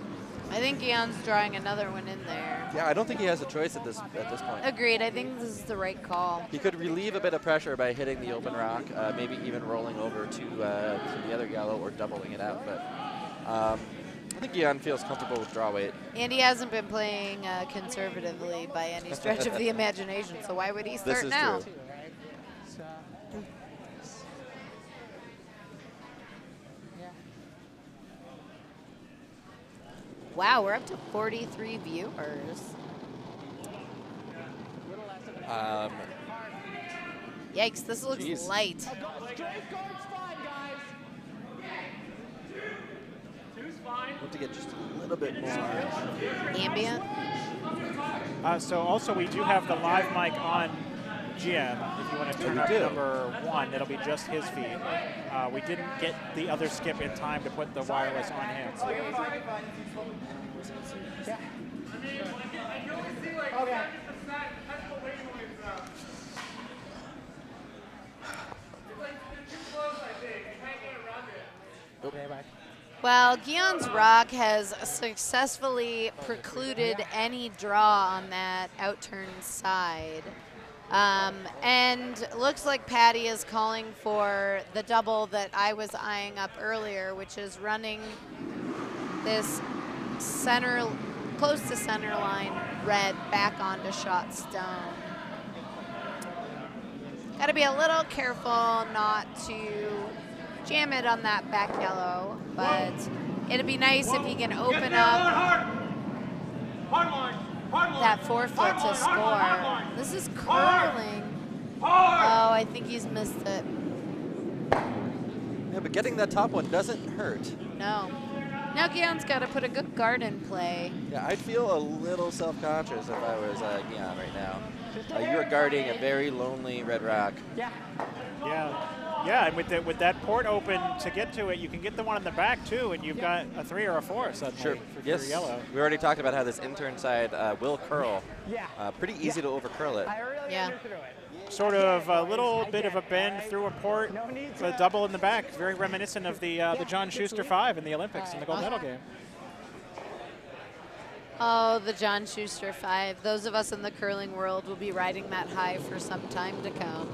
I think Gion's drawing another one in there. yeah, I don't think he has a choice at this point. Agreed. I think this is the right call. He could relieve a bit of pressure by hitting the open rock, maybe even rolling over to the other yellow or doubling it out. But I think Gion feels comfortable with draw weight. And he hasn't been playing conservatively by any stretch of the imagination, so why would he start now? True. Right? So, yeah. Wow, we're up to 43 viewers. Yikes, this looks Jeez. light. Straight guard's fine, guys. Want to get just a little bit more. Ambient. So also we do have the live mic on GM. If you want to turn up number 1, it'll be just his feed. We didn't get the other skip in time to put the wireless on him. Yeah. Okay. Okay, bye. Well, Gion's Rock has successfully precluded any draw on that outturned side. And looks like Patty is calling for the double that I was eyeing up earlier, which is running this center, close to center line red back onto shot stone. Got to be a little careful not to jam it on that back yellow, but it'd be nice if he can open up that forefoot to score. This is curling. Oh, I think he's missed it. Yeah, but getting that top one doesn't hurt. No. Now Gion's got to put a good guard in play. Yeah, I'd feel a little self-conscious if I was Gion right now. You're guarding a very lonely red rock. Yeah. Yeah, and with that port open to get to it, you can get the one in the back too, and you've got a 3 or a 4 suddenly Sure. for Yes. yellow. We already talked about how this intern side will curl. Yeah. Pretty easy to overcurl it. I really Yeah. underthrew it. Sort of a little bit of a bend through a port, No need a to- double in the back, very reminiscent of the John Schuster 5 in the Olympics in the gold medal game. Oh, the John Schuster 5. Those of us in the curling world will be riding that high for some time to come.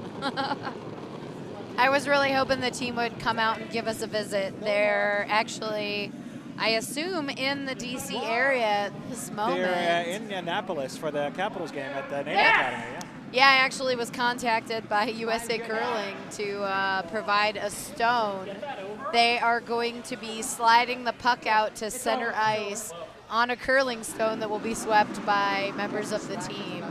I was really hoping the team would come out and give us a visit. They're actually I assume in the DC area at this moment. They're in Annapolis for the Capitals game at the Naval Academy. Yeah. Yeah, I actually was contacted by USA Curling to provide a stone. They are going to be sliding the puck out to center ice on a curling stone that will be swept by members of the team.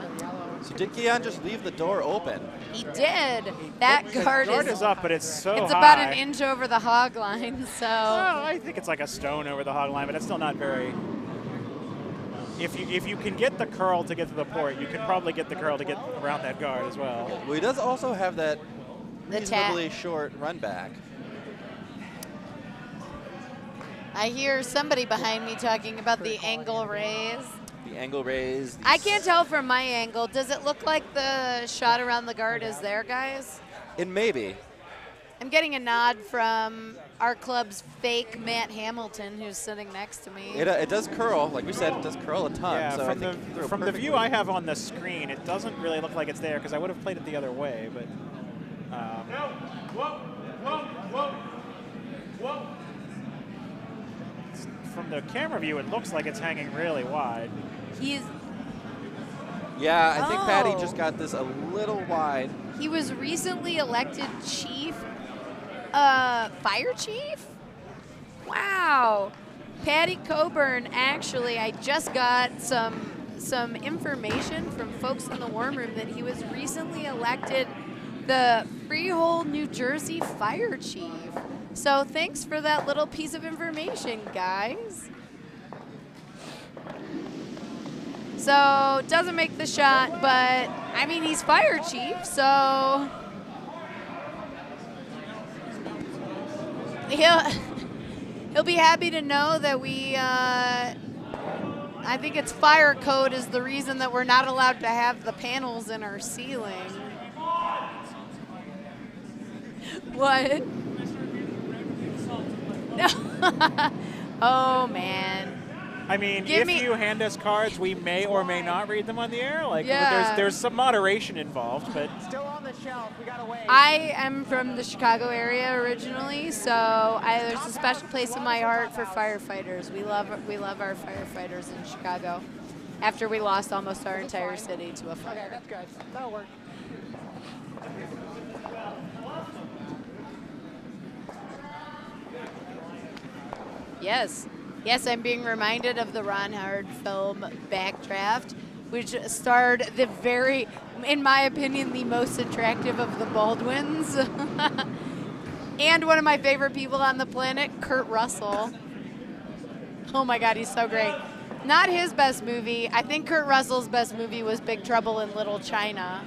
So did Keon just leave the door open? He did. That guard is up, but it's so It's high. about an inch over the hog line, so. Well, I think it's like a stone over the hog line, but it's still not very. If you can get the curl to get to the port, you can probably get the curl to get around that guard as well. Well, he does also have that reasonably short run back. I hear somebody behind me talking about the angle raise. The angle raise. I can't tell from my angle. Does it look like the shot around the guard is there, guys? It may be. I'm getting a nod from our club's fake Matt Hamilton, who's sitting next to me. It does curl. Like we said, it does curl a ton. Yeah, so from the view I have on the screen, it doesn't really look like it's there because I would have played it the other way. But from the camera view, it looks like it's hanging really wide. Yeah, I think Patty just got this a little wide. He was recently elected fire chief? Wow. Patty Coburn, actually, I just got some information from folks in the warm room that he was recently elected the Freehold, New Jersey fire chief. So thanks for that little piece of information, guys. So doesn't make the shot, but I mean, he's fire chief, so he'll be happy to know that we, I think it's fire code is the reason that we're not allowed to have the panels in our ceiling. What? Oh, man. I mean, if you hand us cards, we may or may not read them on the air. Like, there's some moderation involved, but still on the shelf. We gotta wait. I am from the Chicago area originally, so there's a special place in my heart for firefighters. We love our firefighters in Chicago. After we lost almost our entire city to a fire. Okay, that's good. That'll work. Yes. Yes, I'm being reminded of the Ron Howard film Backdraft, which starred the very, in my opinion, the most attractive of the Baldwins. And one of my favorite people on the planet, Kurt Russell. Oh my God, he's so great. Not his best movie. I think Kurt Russell's best movie was Big Trouble in Little China.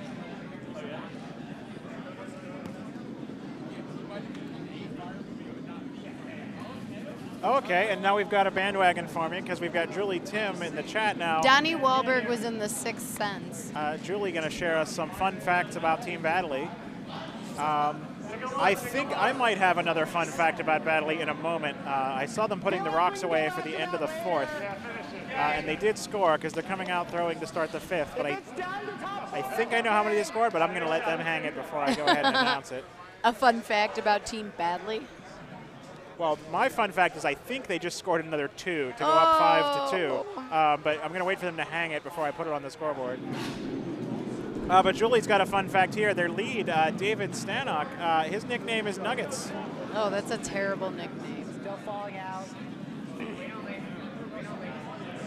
okay. And now we've got a bandwagon forming because we've got Julie Tim in the chat now. Donnie Wahlberg was in The Sixth Sense. Julie going to share us some fun facts about Team Badley. I think I might have another fun fact about Badley in a moment. I saw them putting the rocks away for the end of the fourth. And they did score because they're coming out throwing to start the fifth. But I think I know how many they scored, but I'm going to let them hang it before I go ahead and announce it. A fun fact about Team Badley. Well, my fun fact is I think they just scored another 2 to go up 5-2. But I'm going to wait for them to hang it before I put it on the scoreboard. But Julie's got a fun fact here. Their lead, David Stanok, his nickname is Nuggets. Oh, that's a terrible nickname. Still falling out.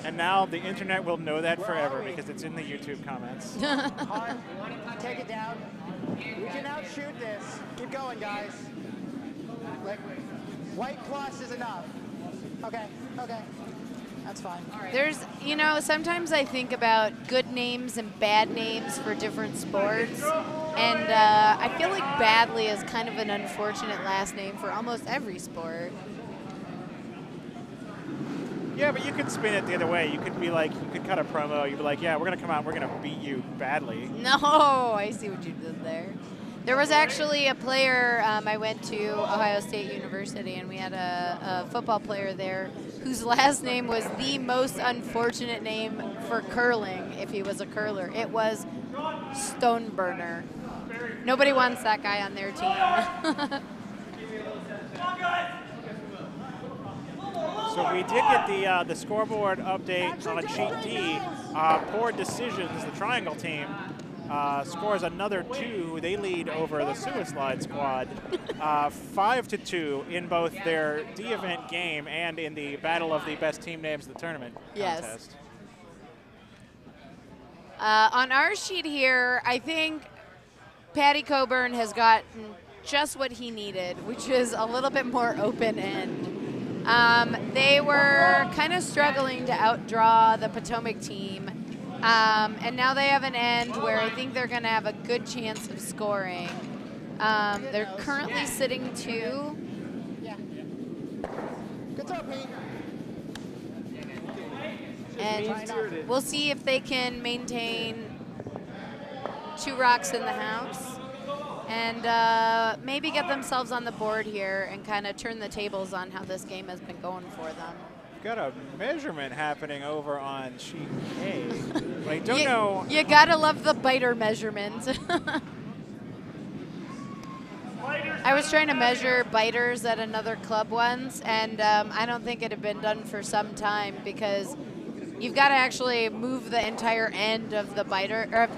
And now the internet will know that forever because it's in the YouTube comments. Hard. Take it down. We can outshoot this. Keep going, guys. Like, white plus is enough. Okay, okay. That's fine. There's, you know, sometimes I think about good names and bad names for different sports. And I feel like Badley is kind of an unfortunate last name for almost every sport. Yeah, but you could spin it the other way. You could be like, you could cut a promo. You'd be like, yeah, we're going to come out, we're going to beat you badly. No, I see what you did there. There was actually a player, I went to Ohio State University, and we had a football player there whose last name was the most unfortunate name for curling if he was a curler. It was Stoneburner. Nobody wants that guy on their team. So we did get the scoreboard update on sheet D. Poor decisions, the triangle team scores another 2. They lead over the Suicide Squad 5-2 in both their D event game and in the battle of the best team names of the tournament contest. On our sheet here, I think Patty Coburn has gotten just what he needed, which is a little bit more open end. They were kind of struggling to outdraw the Potomac team, and now they have an end where I think they're going to have a good chance of scoring. They're currently sitting 2. Yeah. Good throw, Pete. And we'll see if they can maintain 2 rocks in the house and maybe get themselves on the board here and kind of turn the tables on how this game has been going for them. Got a measurement happening over on sheet A. But I don't know. You gotta love the biter measurement. I was trying to measure biters at another club once, and I don't think it had been done for some time because you've got to actually move the entire end of the biter or of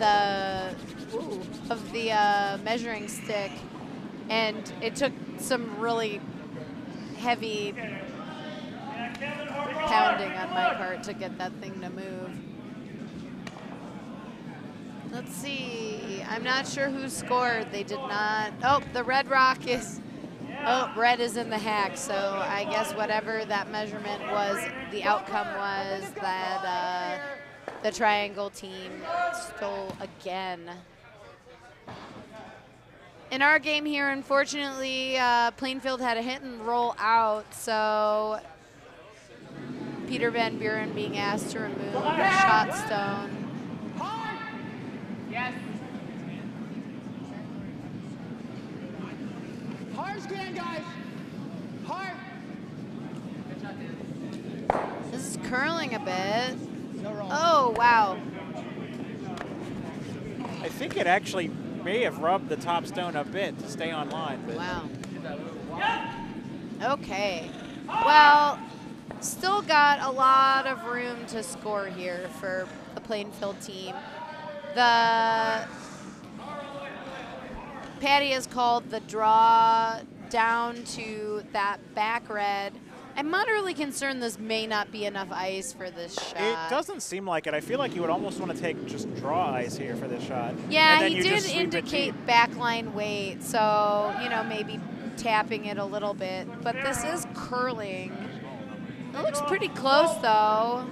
the measuring stick, and it took some really heavy pounding on my part to get that thing to move. Let's see. I'm not sure who scored. They did not. Oh, the red rock is. Oh, red is in the hack. So I guess whatever that measurement was, the outcome was that the triangle team stole again. In our game here, unfortunately, Plainfield had a hit and roll out. So Peter Van Buren being asked to remove a shot stone. Yes. Hard scan, guys. Hard. This is curling a bit. Oh, wow. I think it actually may have rubbed the top stone a bit to stay online. But Wow. Okay. Well, still got a lot of room to score here for the Plainfield team. The Patty has called the draw down to that back red. I'm moderately concerned this may not be enough ice for this shot. It doesn't seem like it. I feel like you would almost want to take just draw ice here for this shot. Yeah, he did indicate backline weight, so, you know, maybe tapping it a little bit. But this is curling. It looks pretty close, though.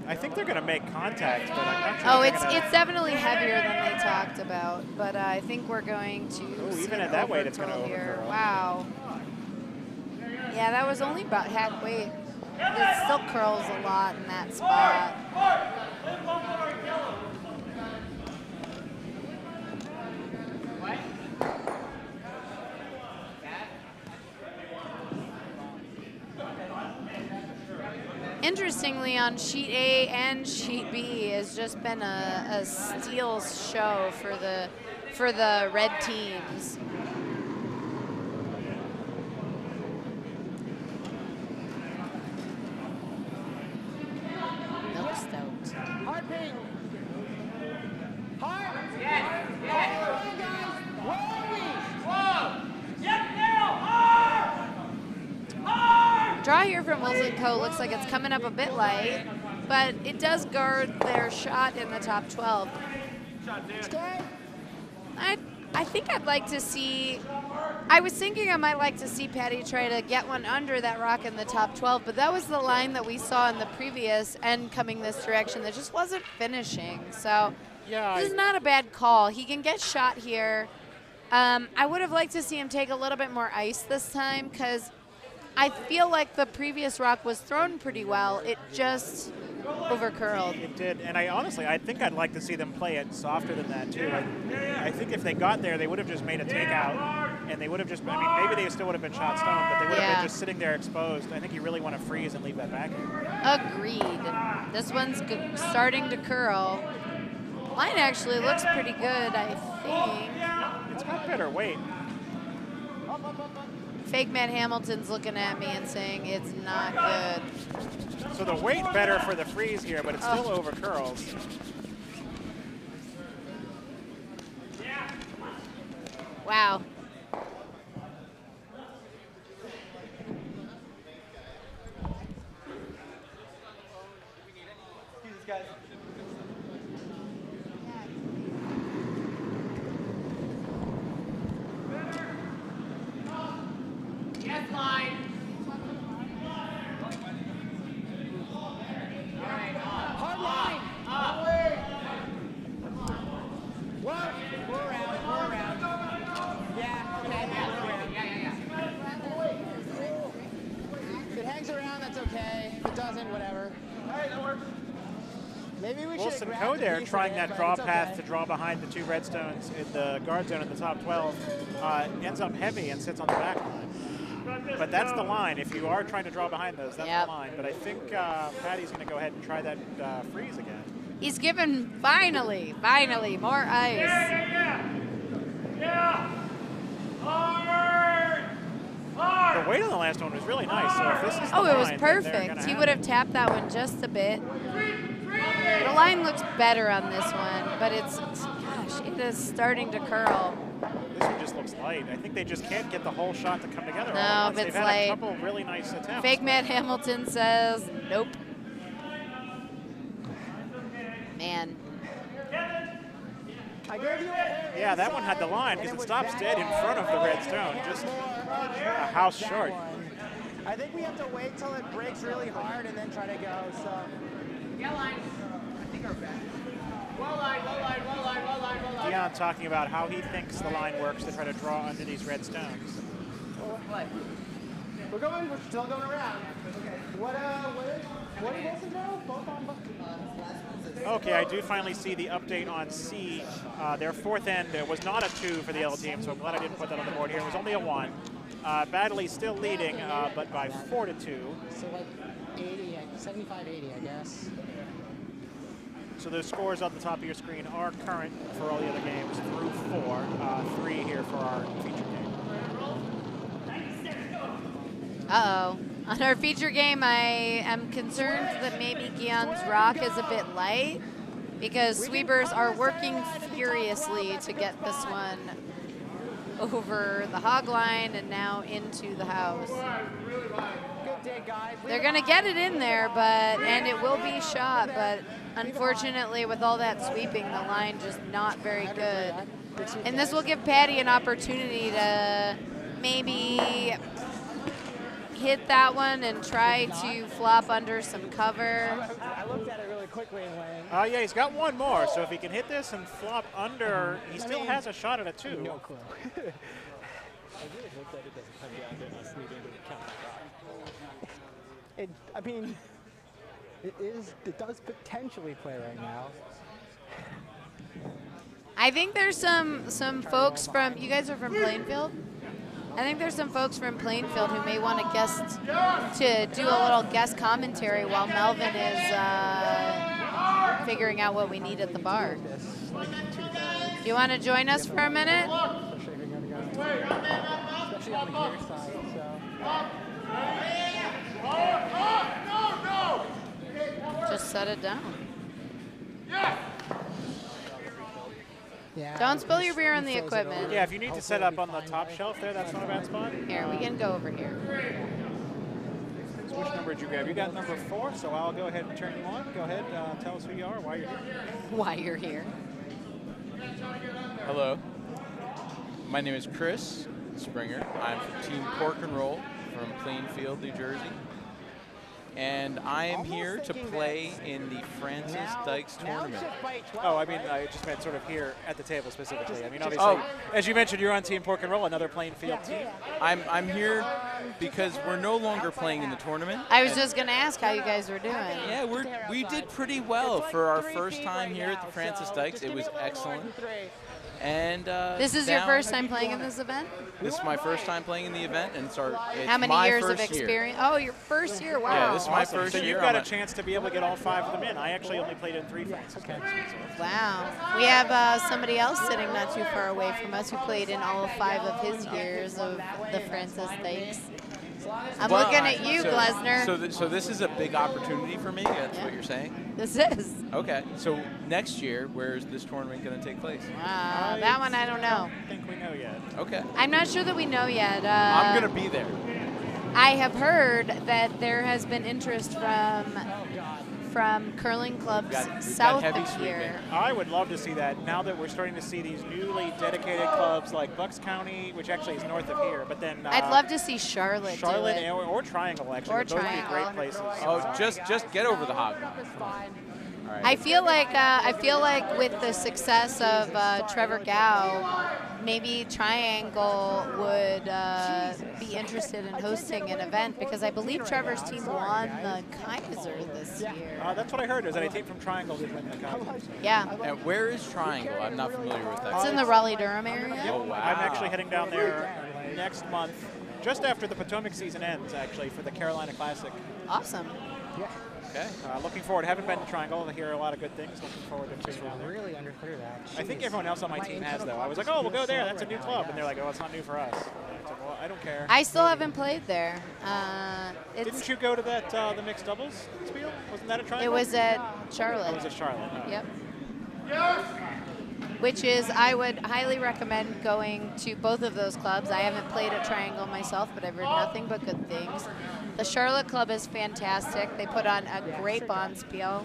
I think they're going to make contact, but I'm not sure. Oh, it's definitely heavier than they talked about, but I think we're going to. Oh, even at that weight, it's going to overcurl. Wow. Yeah, that was only about half weight. It still curls a lot in that spot. Interestingly, on sheet A and sheet B has just been a steals show for the red teams. Milk stout. Hard ping. Hard. Yes. Yes. Hold on, guys. Whoa. Yep. Now. Hard. Hard. Draw here from Wilson Co. looks like it's coming up a bit light, but it does guard their shot in the top 12. I think I'd like to see, I was thinking I might like to see Patty try to get one under that rock in the top 12, but that was the line that we saw in the previous end coming this direction that just wasn't finishing. So yeah, this is not a bad call. He can get shot here. I would have liked to see him take a little bit more ice this time because I feel like the previous rock was thrown pretty well. It just overcurled. It did, and I think I'd like to see them play it softer than that too. I think if they got there, they would have just made a takeout, and they would have just, I mean, maybe they still would have been shot stone, but they would have been just sitting there exposed. I think you really want to freeze and leave that back here. Agreed. This one's starting to curl. Line actually looks pretty good, I think. It's got better weight. Fake Matt Hamilton's looking at me and saying it's not good. So the weight better for the freeze here, but it's still over curls. Wow. Yes, line. Hard line. What? We're around. Yeah. If it hangs around, that's okay. If it doesn't, whatever. All right, that works. Maybe we should. Wilson Coe there trying that draw path to draw behind the 2 redstones in the guard zone in the top 12. Ends up heavy and sits on the back line. But that's the line. If you are trying to draw behind those, that's the line. But I think Patty's going to go ahead and try that freeze again. He's given, finally, more ice. Yeah. Hard. The weight on the last one was really nice. So if this is the Oh, it was line, then they're perfect. gonna He have would it. have tapped that one just a bit. The line looks better on this one, but it's, gosh, it is starting to curl. This one just looks light. I think they just can't get the whole shot to come together. No, all at once. if it's They've had light. a couple of really nice attempts. Fake Matt Hamilton says, nope. Man. I gave you a Yeah, that one had the line because it stops dead in front of the red stone. Just a house short. I think we have to wait till it breaks really hard and then try to go. So. Yeah, line. I think our back. Well line. Dion talking about how he thinks the line works to try to draw under these red stones. We're still going around. Okay. What did Wilson do? Both on both. Okay, I do finally see the update on C. Their 4th end was not a 2 for the L team, so I'm glad I didn't put that on the board here. It was only a 1. Badley still leading, but by 4-2. So like 80, 75-80, I guess. So those scores on the top of your screen are current for all the other games through 4. 3 here for our feature game. Uh-oh. On our feature game, I am concerned that maybe Gion's rock is a bit light because sweepers are working furiously to get this one over the hog line and now into the house. Good dig, guys. They're going to get it in there, and it will be shot, but unfortunately with all that sweeping, the line just not very good. And this will give Patty an opportunity to maybe hit that one and try to flop under some cover. I looked at it really quickly and went. Yeah, he's got one more, so if he can hit this and flop under, he still has a shot at a 2. No clue. I really hope that it doesn't come down to us needing to count that rock. It does potentially play right now. I think there's some folks from, you guys are from Plainfield? I think there's some folks from Plainfield who may want to do a little guest commentary while Melvin is figuring out what we need at the bar. Do you want to join us for a minute? Especially on the gear side, so. Just set it down. Yeah. Don't spill your beer on the equipment. Yeah, if you need to set up on the top shelf there, that's not a bad spot. Here, we can go over here. So which number did you grab? You got number 4, so I'll go ahead and turn you on. Go ahead, tell us who you are, why you're here. Why you're here. Hello. My name is Chris Springer. I'm from Team Pork and Roll from Plainfield, New Jersey. And I am here to play in the Francis Dykes tournament. Oh, I mean, I just meant sort of here at the table specifically. I mean, obviously, as you mentioned, you're on Team Pork and Roll, another Plainfield team. I'm here because we're no longer playing in the tournament. I was just going to ask how you guys were doing. Yeah, we did pretty well for our first time here at the Francis Dykes. It was excellent. And this is your first time playing in this event? This is my first time playing in the event, and it's How many my years of first experience? Year. Oh, your first year, wow. Yeah, this is my Awesome. first So year. you've got a chance to be able to get all 5 of them in. I actually only played in 3 Francis games. Wow. We have somebody else sitting not too far away from us who played in all 5 of his years of the Francis Dykes. I'm looking at you, Glesner. So this is a big opportunity for me. That's what you're saying. This is. Okay. So next year, where is this tournament going to take place? That one I don't know. I don't think we know yet. Okay. I'm not sure that we know yet. I'm going to be there. I have heard that there has been interest from curling clubs south of here. I would love to see that now that we're starting to see these newly dedicated clubs like Bucks County, which actually is north of here, but then I'd love to see Charlotte do it. or Triangle, actually. Or Those would be Triangle. great places. Oh, just get over the hog. All right. I feel like with the success of Trevor Gow, maybe Triangle would be interested in hosting an event because I believe Trevor's team won the Kaiser this year. That's what I heard, is that a team from Triangle did win the Kaiser. Yeah. And where is Triangle? I'm not familiar with that. It's in the Raleigh-Durham area. Oh, wow. I'm actually heading down there next month, just after the Potomac season ends, actually, for the Carolina Classic. Awesome. Okay. Looking forward. Haven't been to Triangle. I hear a lot of good things. Looking forward to being down there. Really underclear that. I think everyone else on my team has, though. I was like, oh, we'll go there. That's a new club. And they're like, oh, it's not new for us. I was like, well, I don't care. I still haven't played there. Didn't you go to that the mixed doubles spiel? Wasn't that a Triangle? It was at Oh, Charlotte. it was at Charlotte. Oh. Yep. Which is, I would highly recommend going to both of those clubs. I haven't played at Triangle myself, but I've heard nothing but good things. The Charlotte Club is fantastic. They put on a great Bonspiel.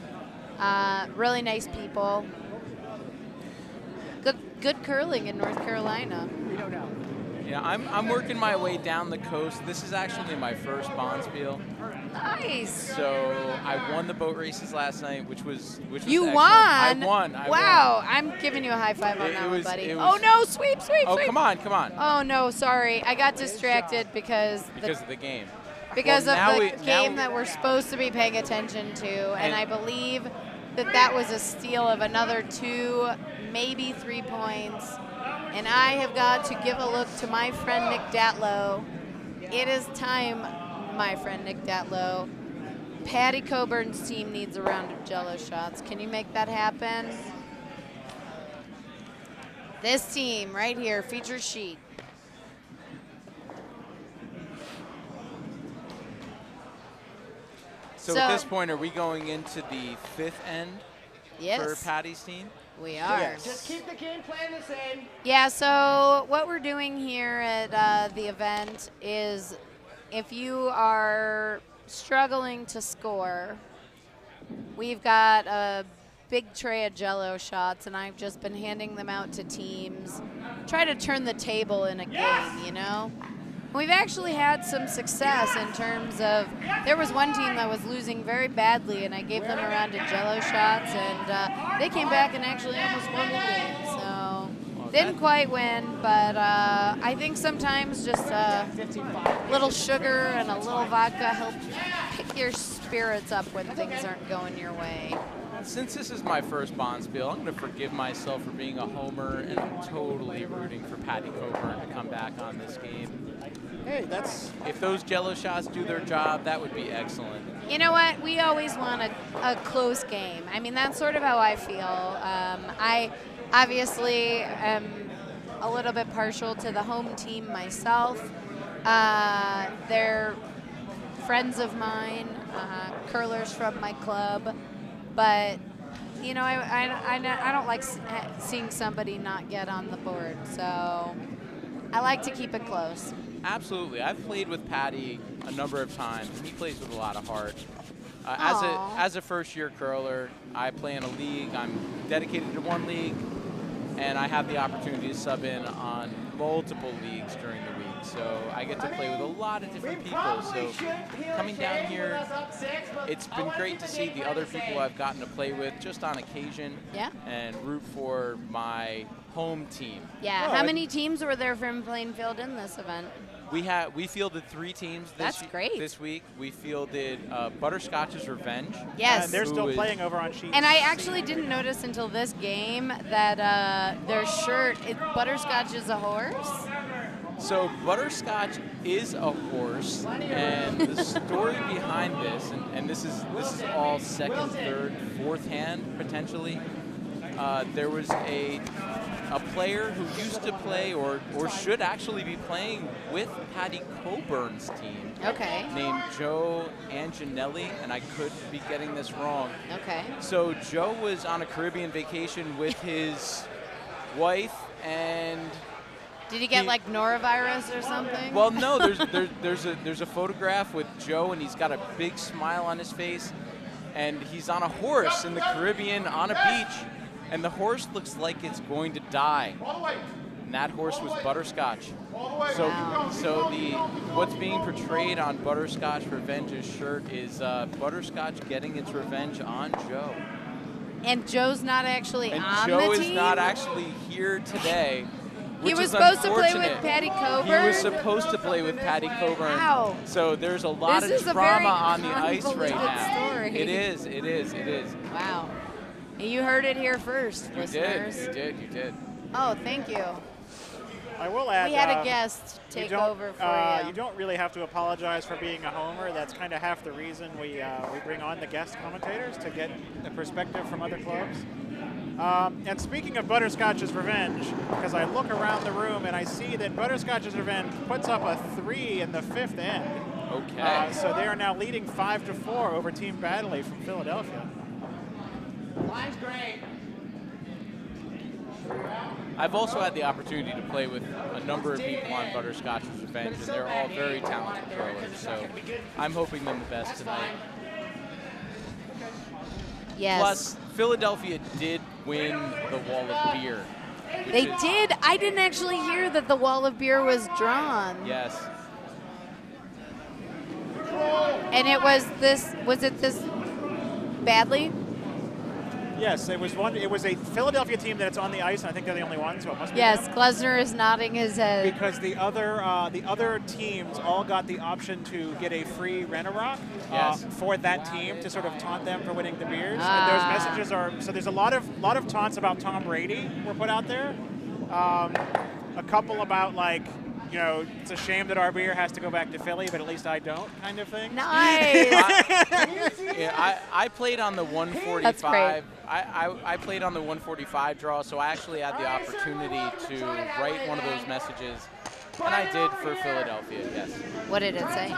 Really nice people. Good curling in North Carolina. We don't know. Yeah, I'm working my way down the coast. This is actually my first Bonspiel. Nice. So I won the boat races last night, which was You excellent. won? I won. Wow. I'm giving you a high five on that one, buddy. was- Oh, no. Sweep. Oh, come on. Oh, no. Sorry. I got distracted because Because of the game. because Well, now of we- the now- game that we're supposed to be paying attention to. And And- I believe that was a steal of another 2, maybe 3 points. And I have got to give a look to my friend Nick Datlow. It is time, my friend Nick Datlow. Patty Coburn's team needs a round of Jello shots. Can you make that happen? This team right here, feature sheet. So at this point, are we going into the 5th end Yes. for Patty's team? We are. Just keep the game plan the same. Yeah, so what we're doing here at the event is if you are struggling to score, we've got a big tray of Jello shots, and I've just been handing them out to teams. Try to turn the table in a game, you know? We've actually had some success in terms of, there was one team that was losing very badly, and I gave them a round of Jello shots, and they came back and actually almost won the game. So didn't quite win, but I think sometimes just a little sugar and a little vodka help pick your spirits up when things aren't going your way. Since this is my first Bonspiel, I'm going to forgive myself for being a homer, and I'm totally rooting for Patty Coburn to come back on this game. Hey, that's... If those Jello shots do their job, that would be excellent. You know what? We always want a close game. I mean, that's sort of how I feel. I obviously am a little bit partial to the home team myself. They're friends of mine, curlers from my club. But, you know, I don't like seeing somebody not get on the board. So I like to keep it close. Absolutely. I've played with Patty a number of times, and he plays with a lot of heart. Aw. As a first-year curler, I play in a league. I'm dedicated to one league, and I have the opportunity to sub in on multiple leagues during the week. So I get to play with a lot of different people. So coming down here, it's been great to see the other people I've gotten to play with just on occasion and root for my home team. Yeah. How many teams were there from Plainfield in this event? We fielded 3 teams this week. We fielded Butterscotch's Revenge. Yes. And they're still playing over on sheet. And I actually didn't notice until this game that their shirt, Butterscotch is a horse. So Butterscotch is a horse, and the story behind this, and this is all second, third, fourth hand potentially. There was a player who used to play or should actually be playing with Patty Coburn's team. Okay. Named Joe Anginelli, and I could be getting this wrong. Okay. So Joe was on a Caribbean vacation with his wife, and did he get like norovirus or something? well, no. There's a photograph with Joe, and he's got a big smile on his face, and he's on a horse in the Caribbean on a beach, and the horse looks like it's going to die. And that horse was Butterscotch. So what's being portrayed on Butterscotch Revenge's shirt is Butterscotch getting its revenge on Joe. And Joe's not actually And on Joe the team? is not actually here today. He which was is supposed to play with unfortunate. Patty Coburn? He was supposed to play with Patty Coburn. Wow. So there's a lot This of is a very drama on the ice right convoluted now. story. It is. Wow. You heard it here first, You listeners. you did. Oh, thank you. I will add. We had a guest you take don't, over for you. You don't really have to apologize for being a homer. That's kind of half the reason we bring on the guest commentators, to get a perspective from other clubs. And speaking of Butterscotch's Revenge, because I look around the room and I see that Butterscotch's Revenge puts up a 3 in the 5th end. Okay. So they are now leading 5-4 over Team Baddeley from Philadelphia. Line's great. I've also had the opportunity to play with a number of people on Butterscotch's Revenge, and they're all very talented throwers. So I'm hoping them the best tonight. Yes. Plus, Philadelphia did win the Wall of Beer. They did. I didn't actually hear that the Wall of Beer was drawn. Yes. And it was this, Badly? Yes, it was one. It was a Philadelphia team that's on the ice, and I think they're the only one, so it must be Yes, them. Glesner is nodding his head. Because the other teams all got the option to get a free Rent-A-Rock Yes. for that team to sort of taunt them for winning the beers. And those messages are, so there's a lot of taunts about Tom Brady were put out there. A couple about like, you know, it's a shame that our beer has to go back to Philly, but at least I don't, kind of thing. Nice. I played on the 145. That's great. I played on the 145 draw, so I actually had the opportunity to write one of those messages, and I did for Philadelphia, yes. What did it say?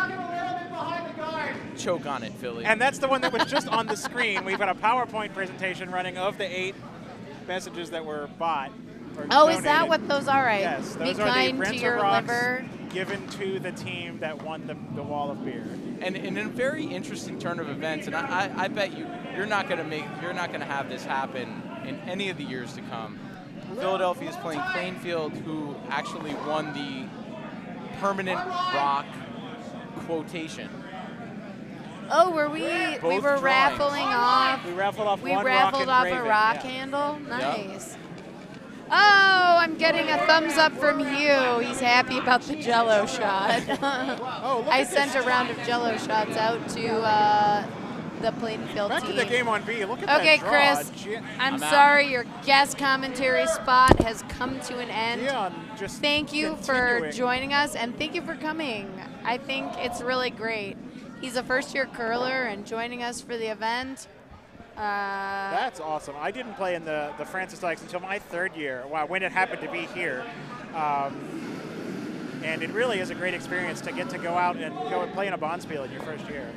Choke on it, Philly. And that's the one that was just on the screen. We've got a PowerPoint presentation running of the 8 messages that were bought. Oh, is that what those are? Right. Yes, those Be are kind the to your Rent-A-Rocks liver. given to the team that won the Wall of Beer. And in a very interesting turn of events, and I bet you're not going to have this happen in any of the years to come. Philadelphia is playing Plainfield, who actually won the permanent rock quotation. Oh, were we Both were drawings. raffling off? We raffled off We one raffled rock off a engraving, rock yeah. handle. Nice. Oh, I'm getting a thumbs up from Hugh. He's happy about the Jello shot. Oh, look I at sent this. a round of Jello shots out to the Plainfield Back team. to the game on B. Look at Okay, that draw. Chris, I'm I'm out. sorry your guest commentary spot has come to an end. Dion just Thank you for continuing. joining us, and thank you for coming. I think it's really great. He's a first-year curler and joining us for the event. That's awesome. I didn't play in the Francis Dykes until my 3rd year, when it happened to be here. And it really is a great experience to get to go out and go and play in a Bonspiel in your first year.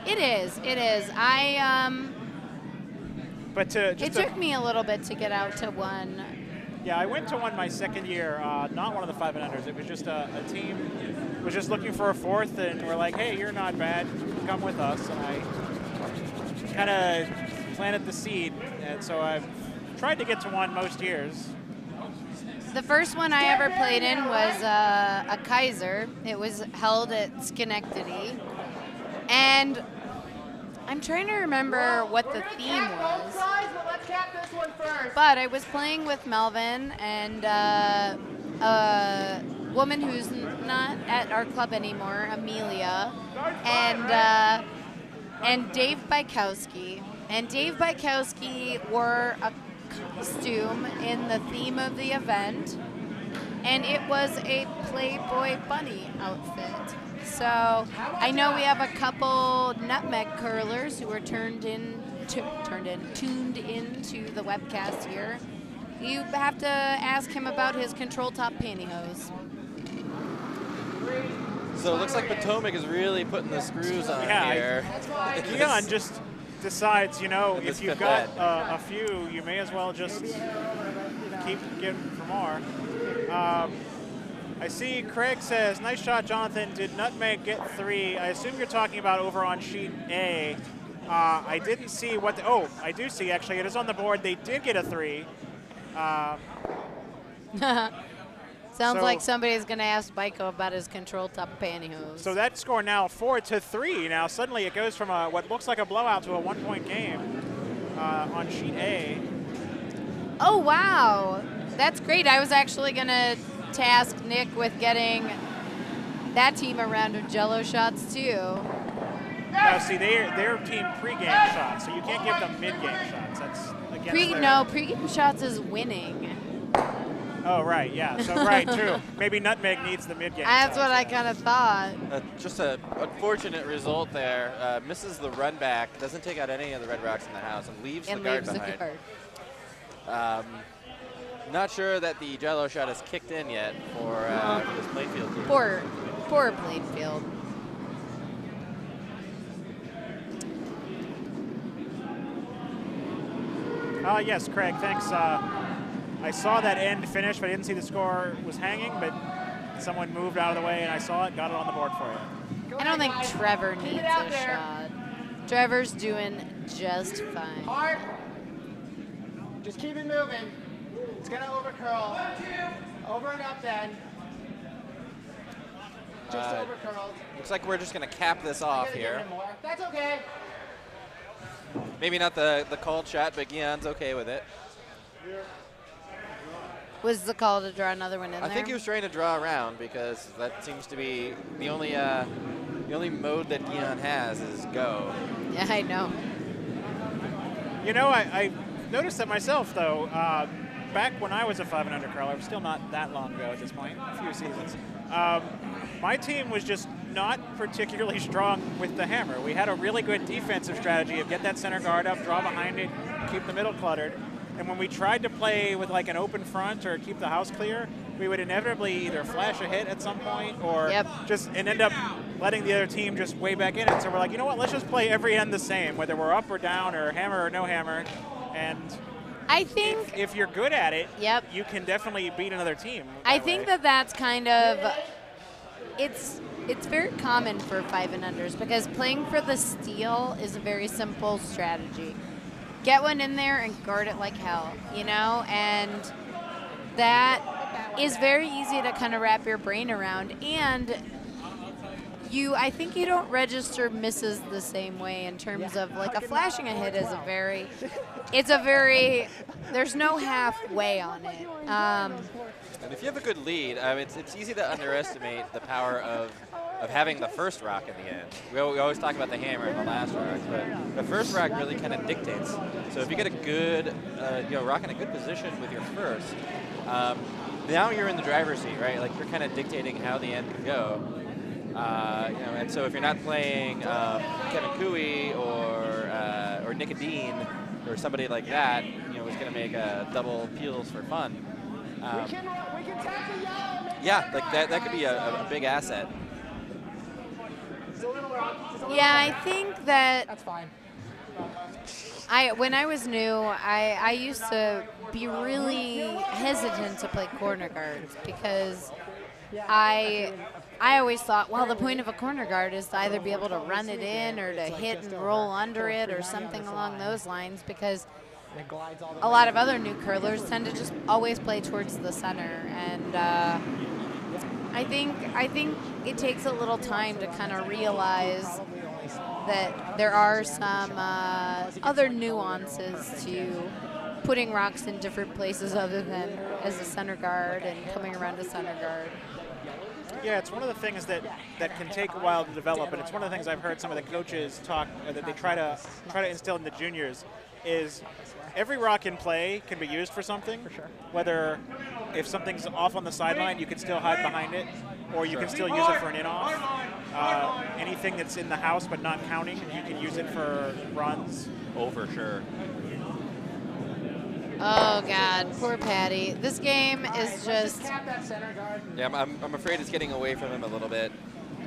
It is. But to It just took me a little bit to get out to one. yeah, I went to one my 2nd year, not one of the 5 and unders. It was just a team was just looking for a 4th, and we're like, hey, you're not bad, come with us. And I kind of planted the seed, and so I've tried to get to one most years. The first one I ever played in was a Kaiser. It was held at Schenectady. And I'm trying to remember what the theme was. But I was playing with Melvin and a woman who's not at our club anymore, Amelia, and Dave Bykowski. And Dave Bykowski wore a costume in the theme of the event. and it was a Playboy bunny outfit. So I know we have a couple nutmeg curlers who are tuned in to the webcast here. You have to ask him about his control top pantyhose. So it looks like Potomac is really putting the screws on here. Keon just decides, you know, In this if you've fifth got end. a few, you may as well just keep getting for more. I see Craig says, nice shot, Jonathan. Did Nutmeg get 3? I assume you're talking about over on sheet A. I didn't see what the, oh, I do see actually. It is on the board. They did get a 3. Sounds So- like somebody's going to ask Byko about his control top pantyhose. So that score now 4-3. Now suddenly it goes from what looks like a blowout to a 1-point game on sheet A. Oh, wow. That's great. I was actually going to task Nick with getting that team a round of Jello shots, too. Now see, their team pregame shots, so you can't give them mid-game shots. That's against their- No, pregame shots is winning. Oh, right, yeah. So, right, true. Maybe Nutmeg needs the mid-game That's shots. what I kind of thought. Just an unfortunate result there. Misses the run back, doesn't take out any of the red rocks in the house, and leaves the guard behind. Not sure that the Jello shot has kicked in yet for this Plainfield team. Poor Plainfield. Yes, Craig, thanks. I saw that end finish, but I didn't see the score was hanging, but someone moved out of the way, and I saw it, got it on the board for you. I don't think Trevor needs a shot. Trevor's doing just fine. Hard. Just keep it moving. It's gonna overcurl. Over and up then. Just overcurled. Looks like we're just going to cap this off Gotta give here. him more. That's okay. Maybe not the called shot, but Guion's okay with it. Was the call to draw another one in I there? think he was trying to draw around because that seems to be the only mode that Guion has is go. Yeah, I know. You know, I noticed that myself, though. Back when I was a 5 and under curler, still not that long ago at this point, a few seasons, my team was just not particularly strong with the hammer. We had a really good defensive strategy of get that center guard up, draw behind it, keep the middle cluttered. And when we tried to play with like an open front or keep the house clear, we would inevitably either flash a hit at some point or just and end up letting the other team just way back in it. So we're like, you know what, let's just play every end the same, whether we're up or down or hammer or no hammer. And I think if you're good at it, Yep. you can definitely beat another team. I think that that's kind of it's very common for 5 and unders because playing for the steal is a very simple strategy. Get one in there and guard it like hell, you know? And that is very easy to kind of wrap your brain around. And I think you don't register misses the same way in terms of like a flashing a hit is there's no halfway on it. And if you have a good lead, it's easy to underestimate the power of having the first rock in the end. We always talk about the hammer and the last rock, but the first rock really kind of dictates. So if you get a good, rock in a good position with your first, now you're in the driver's seat, right? Like you're kind of dictating how the end can go. And so if you're not playing Kevin Cooey or Nicodine or somebody like that, who's going to make double peels for fun. Yeah, like that could be a big asset. Yeah, I think that That's fine. when I was new, I used to be really hesitant to play corner guards because I always thought, well, the point of a corner guard is to either be able to run it in or to hit and roll under it or something along those lines because a lot of other new curlers tend to just always play towards the center. And I think it takes a little time to kind of realize that there are some other nuances to putting rocks in different places other than as a center guard and coming around to center guard. Yeah, it's one of the things that can take a while to develop, and it's one of the things I've heard some of the coaches talk that they try to instill in the juniors is every rock in play can be used for something. For sure. Whether if something's off on the sideline, you can still hide behind it, or you can still use it for an in-off. Anything that's in the house but not counting, you can use it for runs. Oh, for sure. Oh God, poor Patty. This game is just. Yeah, I'm afraid it's getting away from him a little bit.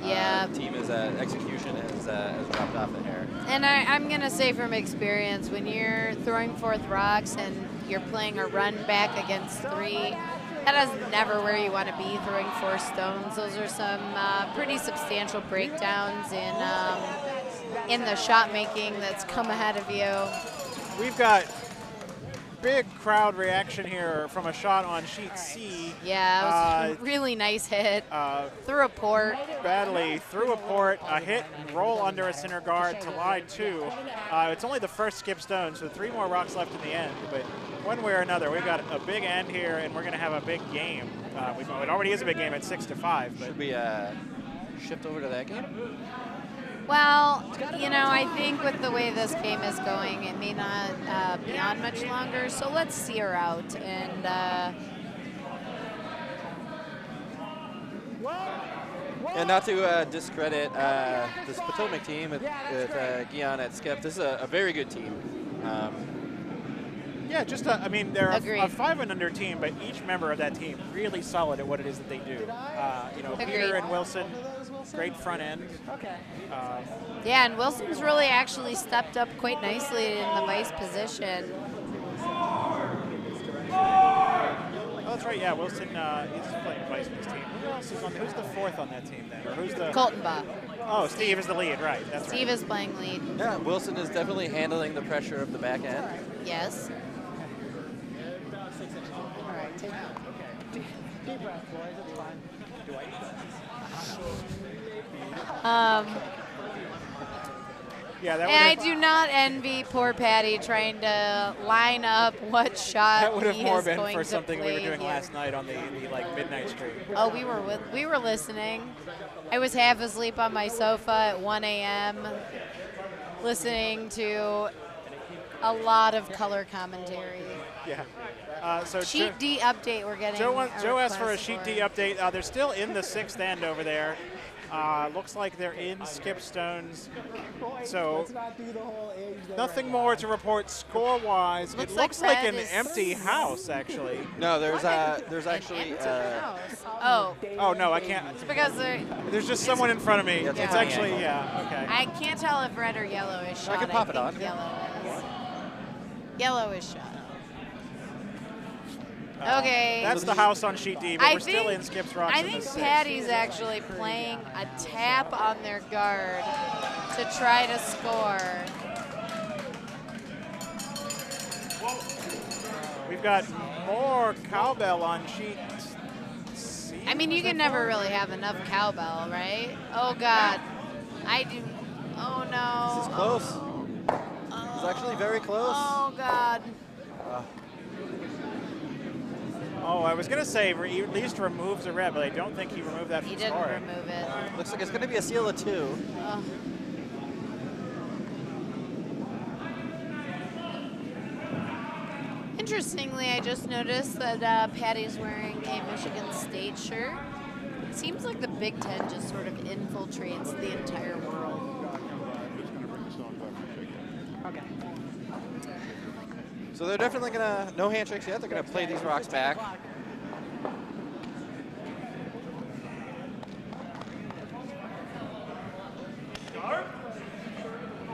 Yeah. The team execution has dropped off the hair. And I'm gonna say from experience, when you're throwing forth rocks and you're playing a run back against 3, that is never where you want to be throwing 4 stones. Those are some pretty substantial breakdowns in the shot making that's come ahead of you. We've got big crowd reaction here from a shot on sheet C. Yeah, it was a really nice hit. Through a port. Badly through a port, a hit, roll under a center guard to line 2. It's only the first skip stone, so 3 more rocks left in the end. But one way or another, we've got a big end here, and we're going to have a big game. It already is a big game at 6-5. But should we shift over to that game? Well, you know, I think with the way this game is going, it may not be on much longer. So let's see her out. And not to discredit this Potomac team with Guion at skip. This is a very good team. yeah, just I mean, they're a 5 and under team, but each member of that team really solid at what it is that they do. You know, Peter and Wilson, great front end. Okay. yeah, and Wilson's really actually stepped up quite nicely in the vice position. Oh, that's right. Yeah, Wilson is playing vice in his team. Who else is on? Who's the 4th on that team then, or who's the? Coltonbaugh. Oh, Steve is the lead, right? That's Steve right. is playing lead. Yeah, Wilson is definitely handling the pressure of the back end. Yes. All right, take deep breath, boys. It's fine. Yeah, that And I would have, do not envy poor Patty trying to line up what shot that would have he more is been going for to something we were play doing here. last night on the like midnight stream. Oh, we were listening. I was half asleep on my sofa at 1 a.m. listening to a lot of color commentary. Yeah. So Sheet D update we're getting. Joe a asked for a request sheet D update. They're still in the 6th end over there. Looks like they're in skip stones. So Let's not do the whole age thing nothing right more to report score-wise. It Looks looks like like red an is- empty house, actually. No, there's An actually empty house. Oh, Oh no, I can't. it's because There's just someone in front of me. Yeah, It's it's actually okay. I can't tell if red or yellow is shot. I can pop it think on. Yellow is. Yellow is shot. Okay. That's the house on sheet D, but I we're still think- in skips rocks. I in the think 6th. Patty's actually playing a tap on their guard to try to score. We've got more cowbell on sheet C. I mean, you can never really have enough cowbell, right? Oh God, I do. Oh no. This is close. It's actually very close. Oh God. Oh, I was going to say at least removes a red, but I don't think he removed that from He didn't scoring. remove it. Looks like it's going to be a seal of 2. Oh. Interestingly, I just noticed that Patty's wearing a Michigan State shirt. It seems like the Big Ten just sort of infiltrates the entire world. Okay. So they're definitely going to, no handshakes yet. They're going to play these rocks back.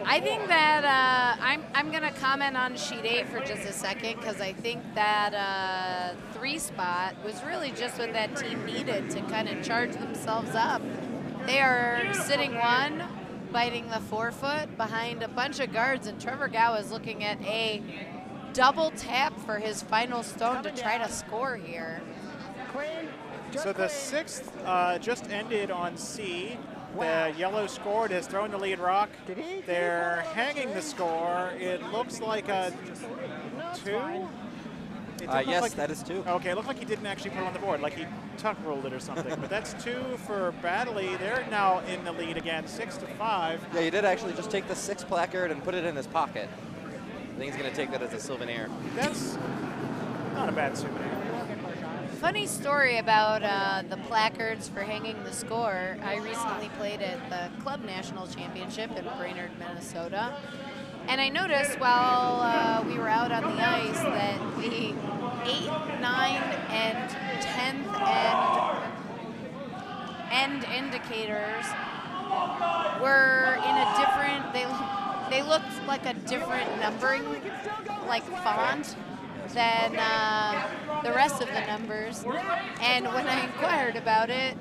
I think that I'm going to comment on sheet 8 for just a second because I think that 3 spot was really just what that team needed to kind of charge themselves up. They are sitting 1, biting the 4-foot behind a bunch of guards, and Trevor Gow is looking at a double tap for his final stone to try to score here. So the 6th just ended on C. The yellow scored, has thrown the lead rock. They're hanging the score. It looks like a 2. It didn't look Yes, like- that is 2. Okay, it looked like he didn't actually put it on the board, like he tuck rolled it or something. But that's 2 for Baddeley. They're now in the lead again, 6-5. Yeah, he did actually just take the 6 placard and put it in his pocket. think he's going to take that as a souvenir. That's not a bad souvenir. Funny story about the placards for hanging the score. I recently played at the Club National Championship in Brainerd, Minnesota. And I noticed while we were out on the ice that the 8th, 9th, and 10th end indicators were in a different, they looked like a different numbering, like font than the rest of the numbers. And when I inquired about it,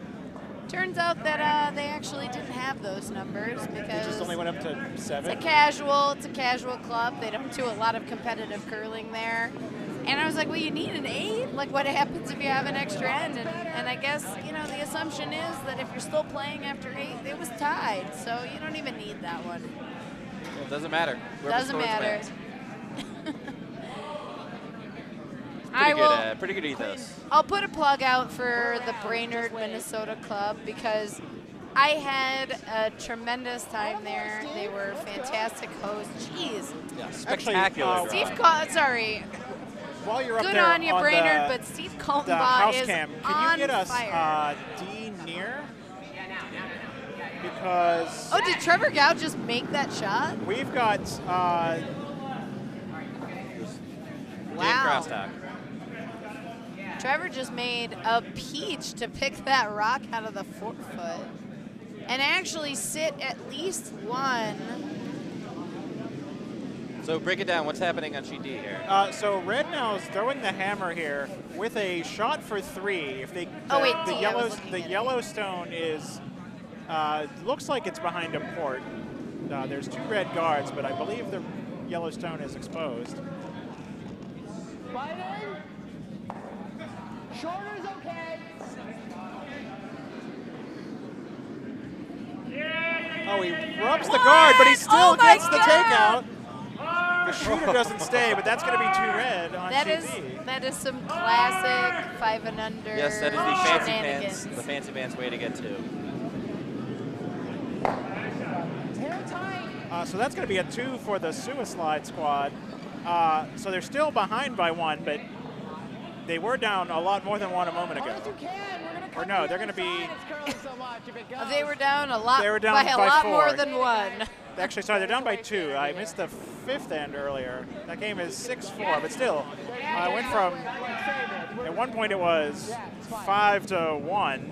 turns out that they actually didn't have those numbers because It just only went up to 7. it's a casual club. They don't do a lot of competitive curling there. And I was like, well, you need an 8? Like, what happens if you have an extra end? And I guess, you know, the assumption is that if you're still playing after 8, it was tied. So you don't even need that one. Well, it doesn't matter. Doesn't matter. Pretty good ethos. I'll put a plug out for the Brainerd, Minnesota club because I had a tremendous time there. They were fantastic hosts. Jeez. Yeah, Actually, spectacular. Steve, sorry. While you're up Good there on you, Brainerd, the, but Steve the Kaltenbaugh house is cam, on can you get us fire. D near? Because Oh, did Trevor Gow just make that shot? we've got Wow. Crosstalk. Trevor just made a peach to pick that rock out of the forefoot and actually sit at least one. So break it down. What's happening on sheet D here? so red now is throwing the hammer here with a shot for 3. If they Oh, wait, the D, I yellow was looking the at it. Yellowstone is looks like it's behind a port. There's 2 red guards, but I believe the Yellowstone is exposed. Biden. Shorter's okay. Oh, he rubs the guard, but he still Oh my gets the God. takeout. The shooter doesn't stay, but that's going to be 2 red on GP. That is some classic 5 and under. Yes, that is the fancy shenanigans. pants. The fancy pants way to get to. Hair tight. So that's going to be a 2 for the Suicide squad. So they're still behind by 1, but they were down a lot more than 1 a moment ago. Hard as you can. We're gonna Or cut no, the they're going other to be. side. It's curling so much if it goes. They were down a lot. They were down by a by lot 4. more than 1. Actually, sorry, they're down by 2. I missed the 5th end earlier. That game is 6-4, but still, I went from. At one point it was 5-1.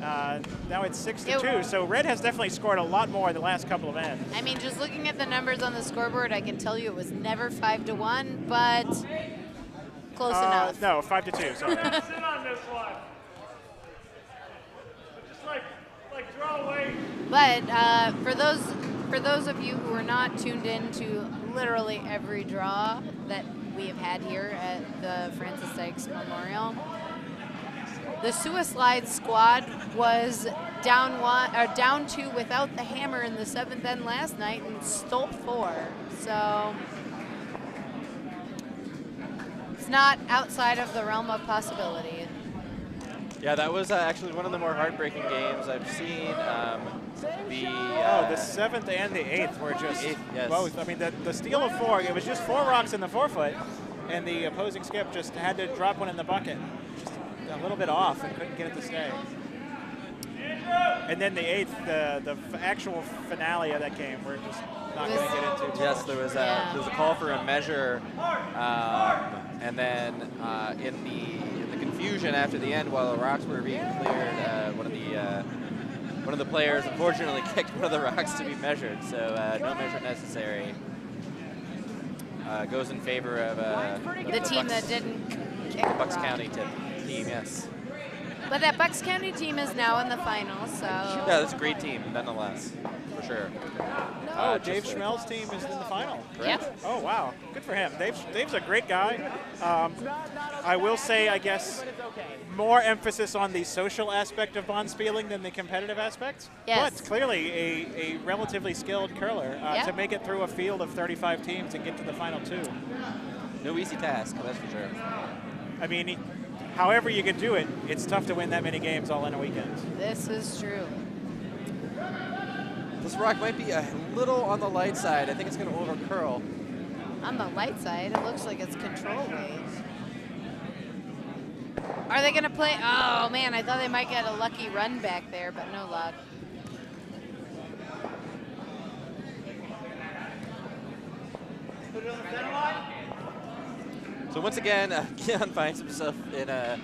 Now it's 6-2. So red has definitely scored a lot more in the last couple of ends. I mean, just looking at the numbers on the scoreboard, I can tell you it was never 5-1, but close enough. No, 5-2. Sorry. Sit on this one. Just like draw away. But for those of you who are not tuned in to literally every draw that we have had here at the Francis Dykes Memorial, the Suicide squad was down 2 without the hammer in the 7th end last night and stole 4. So it's not outside of the realm of possibility. Yeah, that was actually one of the more heartbreaking games I've seen. The 7th and the 8th were just yes. both. I mean, the steal of 4, it was just 4 rocks in the forefoot, and the opposing skip just had to drop one in the bucket. Just a little bit off and couldn't get it to stay. And then the 8th, the actual finale of that game, we're just not going to get into. Yes, there was a call for a measure, and then in the confusion after the end, while the rocks were being cleared, one of the players unfortunately kicked one of the rocks to be measured, so no measure necessary. Goes in favor of The team that didn't kick the Bucks rock. County team, yes. But that Bucks County team is now in the finals, so. Yeah, that's a great team, nonetheless, for sure. Oh, Dave Schmel's team is in the final. Yep. Oh, wow. Good for him. Dave's a great guy. I will say, I guess, more emphasis on the social aspect of Bonspieling than the competitive aspect. Yes. But clearly a relatively skilled curler to make it through a field of 35 teams and get to the final 2. No easy task, that's for sure. I mean, however you could do it, it's tough to win that many games all in a weekend. This is true. This rock might be a little on the light side. I think it's going to over curl. On the light side, it looks like it's control weight. Are they gonna play? Oh man, I thought they might get a lucky run back there, but no luck. So once again, Keon finds himself in a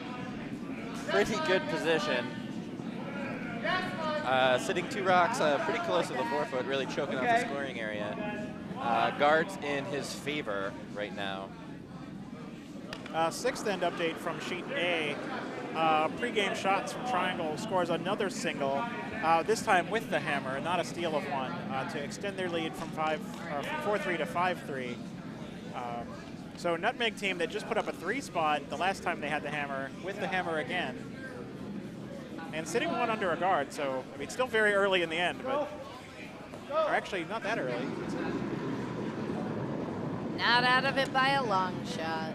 pretty good position. Sitting 2 rocks pretty close to the forefoot, really choking off the scoring area. Guards in his favor right now. 6th end update from Sheet A. Pre-game shots from Triangle scores another single, this time with the hammer, not a steal of one, to extend their lead from 4-3 to 5-3. So Nutmeg team that just put up a 3 spot the last time they had the hammer, with the hammer again. And sitting 1 under a guard, so I mean, still very early in the end, but or actually not that early. Not out of it by a long shot.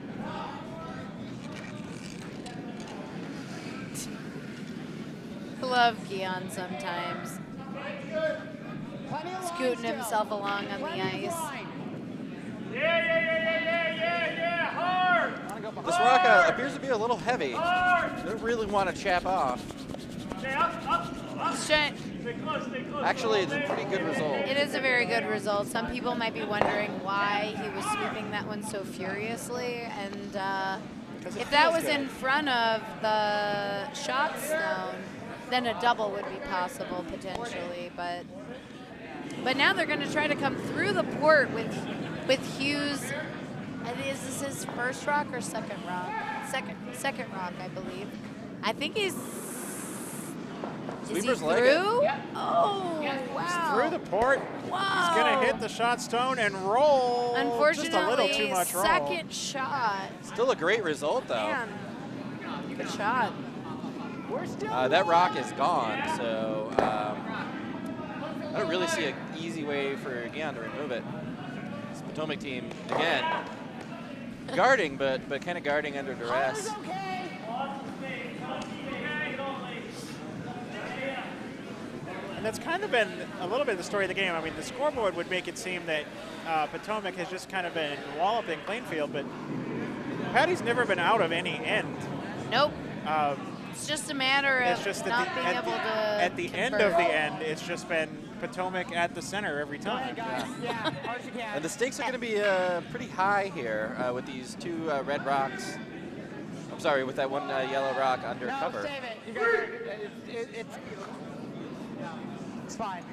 Love Keon sometimes. Scooting himself along on the ice. Yeah, hard! This rock appears to be a little heavy. Don't really want to chap off. Stay up. Stay close. Actually, it's a pretty good result. It is a very good result. Some people might be wondering why he was sweeping that one so furiously, and if that was in front of the shot stone, then a double would be possible potentially. But now they're going to try to come through the port with Hughes. Is this his first rock or second rock? Second rock, I believe. I think he's. Sweeper's is he leg through? it. Oh, wow. Through the port. Wow. He's going to hit the shot stone and roll. Unfortunately, just a little too much roll. second shot. Still a great result, though. Man, good shot. That rock is gone, so I don't really see an easy way for Gian to remove it. This Potomac team, again, guarding, but kind of guarding under duress. And that's kind of been a little bit of the story of the game. I mean, the scoreboard would make it seem that Potomac has just kind of been walloping Plainfield, but Patty's never been out of any end. Nope. It's just a matter of not being able to At the end of the end, it's just been Potomac at the center every time. Yeah, hard as you can. And the stakes are going to be pretty high here with these 2 red rocks. I'm sorry, with that 1 yellow rock under cover. Save it. You guys it's fine.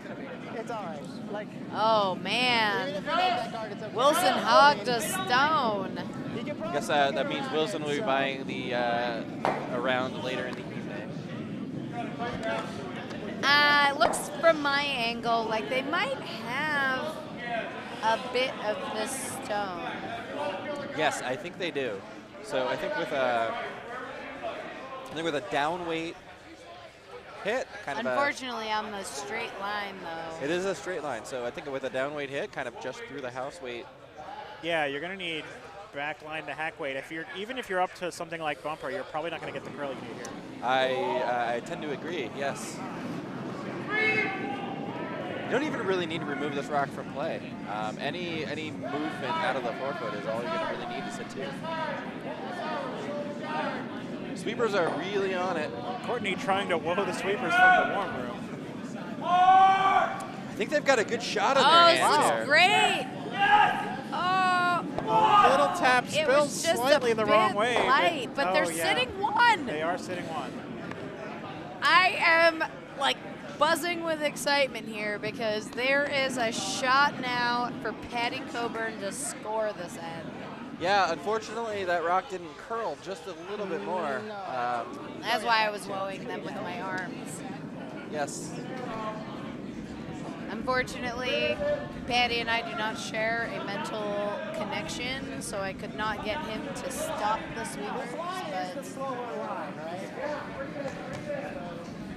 It's all right. Like. Oh, Even man. if you make that guard, it's okay. Wilson hogged a stone. I guess that means Wilson will be buying the around later in the evening. It looks from my angle like they might have a bit of this stone. Yes, I think they do. So I think with a down weight hit, Unfortunately, on the straight line, though. it is a straight line. So I think with a down weight hit, kind of just through the house weight. Yeah, you're going to need back line to hack weight. Even if you're up to something like bumper, you're probably not going to get the curl you need here. I tend to agree. Yes. You don't even really need to remove this rock from play. Any movement out of the forefoot is all you're going to really need to sit to. Sweepers are really on it. Courtney trying to woe the sweepers from the warm room. I think they've got a good shot on their This hands looks here. great. Oh, A little tap it spilled was just slightly a the wrong bit way. light, but they're yeah. sitting 1. They are sitting 1. I am like buzzing with excitement here because there is a shot now for Patty Coburn to score this end. Yeah, unfortunately, that rock didn't curl just a little bit more. That's why I was woeing them with my arms. Yes. Unfortunately, Patty and I do not share a mental connection, so I could not get him to stop the sweepers.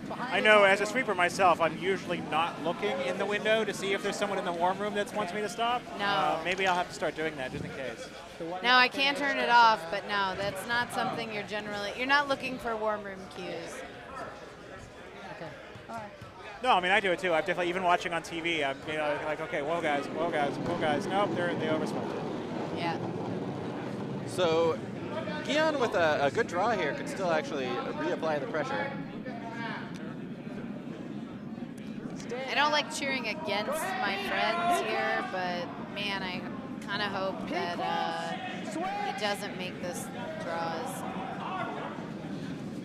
But I know as a sweeper myself, I'm usually not looking in the window to see if there's someone in the warm room that wants me to stop. No. Maybe I'll have to start doing that just in case. now I can turn it off, but no, that's not something you're not looking for warm room cues. No, I mean, I do it too. I've definitely, even watching on TV, I'm like, okay, whoa guys. Nope, they overswung. Yeah. So Guion with a good draw here could still actually reapply the pressure. I don't like cheering against my friends here, but man, I kind of hope that he doesn't make this draws.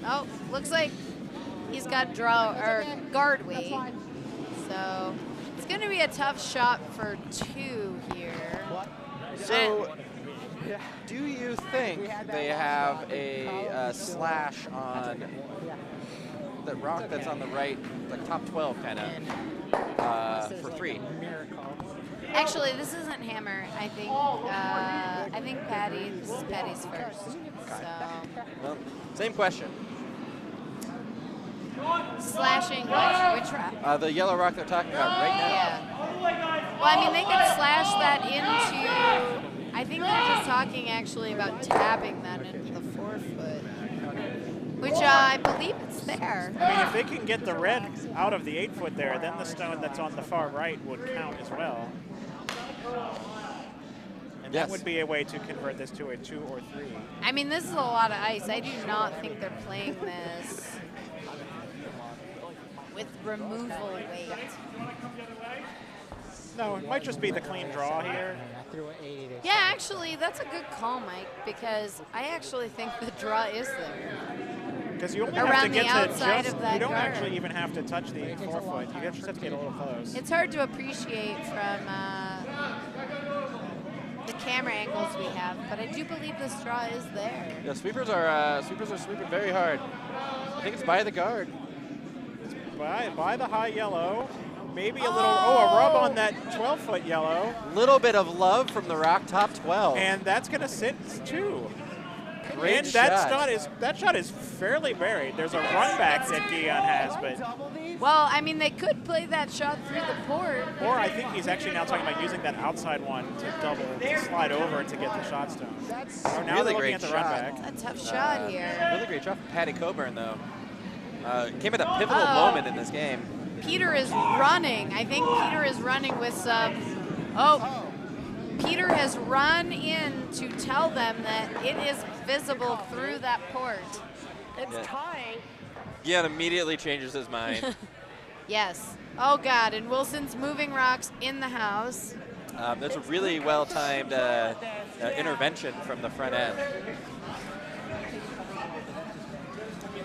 Oh, looks like he's got guard weight, so it's going to be a tough shot for 2 here. So, do you think they have a slash on the rock that's on the right, like top 12 kind of, for 3? Actually, this isn't hammer. I think Patty. This is Patty's first. So Well, same question. slashing which rock? The yellow rock they're talking about right now. Yeah. Well, I mean, they could slash that into. I think they're just talking actually about tapping that into the 4-foot, which I believe it's there. I mean, if they can get the red out of the 8-foot there, then the stone that's on the far right would count as well. And Yes. that would be a way to convert this to a 2 or 3. I mean, this is a lot of ice. I do not think they're playing this with removal weight. No, it might just be the clean draw here. Yeah, actually, that's a good call, Mike, because I actually think the draw is there. Because you only have to Around the get to outside just, of that you don't guard. actually even have to touch the 4-foot. You just have to get a little close. It's hard to appreciate from the camera angles we have, but I do believe this draw is there. Yeah, sweepers are sweeping very hard. I think it's by the guard. By the high yellow. Maybe a little, a rub on that 12-foot yellow. Little bit of love from the rock top 12. And that's going to sit 2. Great and shot. that shot is fairly buried. There's a run back that Guion has, but Well, I mean, they could play that shot through the port. or I think he's actually now talking about using that outside one to double, to slide over to get the shot stone. So now Really they're looking great at the shot. run back. A tough shot here. Really great shot from Patty Coburn, though. Came at a pivotal moment in this game. Peter is running. I think Peter is running with some. Peter has run in to tell them that it is visible through that port. It's tight. Guion immediately changes his mind. Yes. Oh, God. And Wilson's moving rocks in the house. That's a really well-timed intervention from the front end.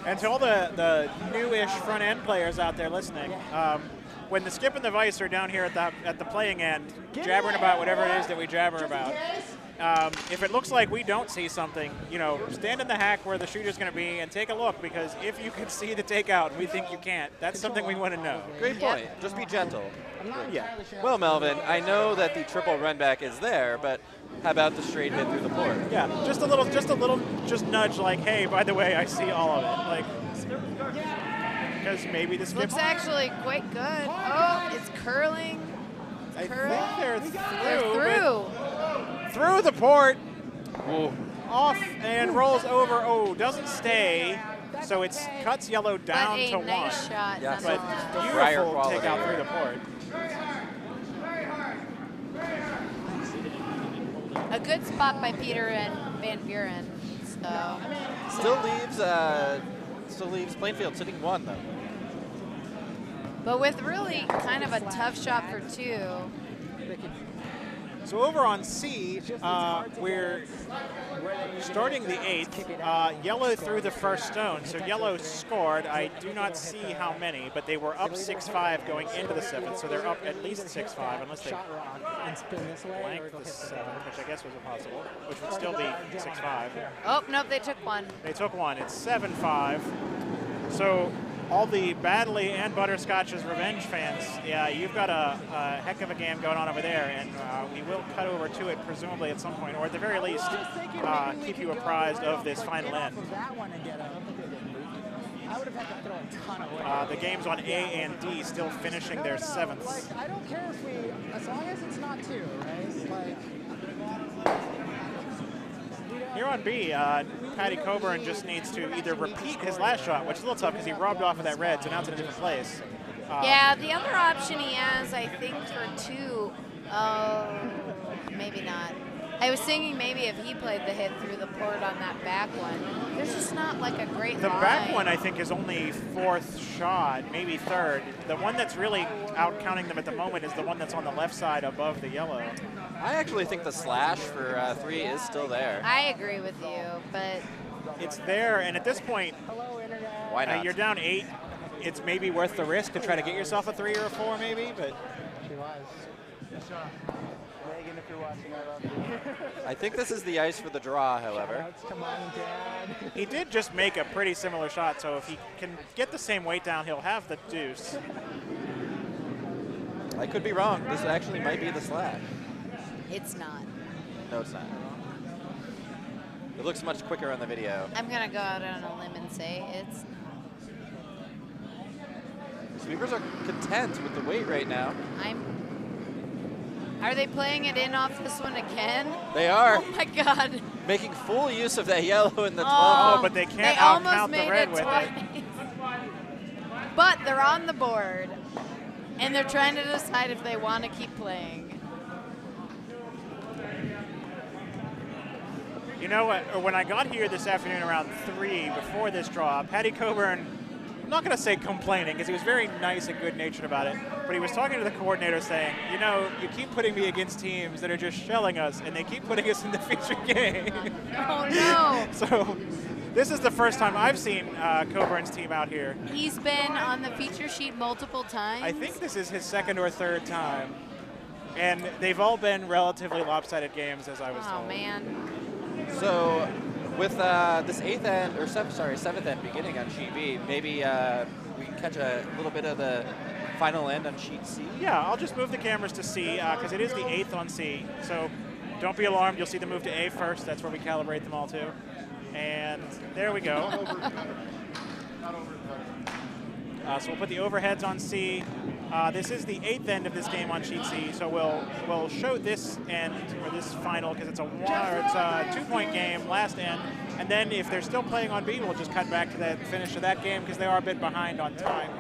And to all the newish front end players out there listening, when the skip and the vice are down here at the playing end, jabbering about whatever it is that we jabber about, if it looks like we don't see something, stand in the hack where the shooter's going to be and take a look, because if you can see the takeout and we think you can't, that's something we want to know. Great point. Just be gentle. Yeah. Well, Melvin, I know that the triple run back is there, but how about the straight hit through the port? Yeah, just a little nudge like, hey, by the way, I see all of it. Like, because maybe the skip. Looks actually quite good. Oh, it's curling. I curling. think they're They're through. through. Through the port. Ooh. Off and rolls over. Oh, doesn't stay. So it cuts yellow down But to a nice 1. shot. Yes. But nonetheless. Briar beautiful quality. take out through the port. A good spot by Peter and Van Buren. So Still leaves Plainfield sitting 1, though. but with really kind of a tough shot for 2. So over on C, we're starting the 8th. Yellow threw the first stone, so yellow scored. I do not see how many, but they were up 6-5 going into the 7th, so they're up at least 6-5, unless they blanked the 7th, which I guess was impossible, which would still be 6-5. Oh, nope, they took 1. They took 1. It's 7-5. So all the Badley and Butterscotch's Revenge fans, yeah, you've got a heck of a game going on over there, and we will cut over to it presumably at some point, or at the very least keep you apprised of this final end. The games on A and D still finishing their 7th. I don't care if we, as long as it's not 2, right? Here on B, Patty Coburn just needs to either repeat his last shot, which is a little tough because he robbed off of that red, so now it's in a different place. Yeah, the other option he has, I think, for 2, maybe not. I was thinking maybe if he played the hit through the port on that back one. There's just not like a great The line. back one, I think, is only 4th shot, maybe 3rd. The one that's really out counting them at the moment is the one that's on the left side above the yellow. I actually think the slash for 3 is still there. I agree with you, but It's there, and at this point, Why not? you're down 8. It's maybe worth the risk to try to get yourself a 3 or a 4, maybe, but She was. Megan, if you're watching, I love you. I think this is the ice for the draw, however. Shout-outs to Mom and Dad. he did just make a pretty similar shot, so if he can get the same weight down, he'll have the deuce. I could be wrong. This actually might be the slash. it's not. No, it's not. It looks much quicker on the video. I'm going to go out on a limb and say it's Sweepers are content with the weight right now. Are they playing it in off this one again? They are Oh my God. making full use of that yellow in the 12. Oh, but they can't They almost out-count the made red it with twice. it. But they're on the board, and they're trying to decide if they want to keep playing. You know what? When I got here this afternoon around 3 before this draw, Patty Coburn, I'm not going to say complaining because he was very nice and good-natured about it, but he was talking to the coordinator saying, you know, you keep putting me against teams that are just shelling us, and they keep putting us in the feature game. Oh, no. So this is the first time I've seen Coburn's team out here. He's been on the feature sheet multiple times. I think this is his 2nd or 3rd time, and they've all been relatively lopsided games, as I was told. Oh, man. So with this 8th end, or 7th end beginning on sheet B, maybe we can catch a little bit of the final end on sheet C. Yeah, I'll just move the cameras to C because it is the 8th on C. So don't be alarmed. You'll see them move to A first. That's where we calibrate them all to. And there we go. So we'll put the overheads on C. This is the 8th end of this game on sheet C. So we'll show this end or this final because it's a 2-point game, last end. And then if they're still playing on B, we'll just cut back to the finish of that game because they are a bit behind on time,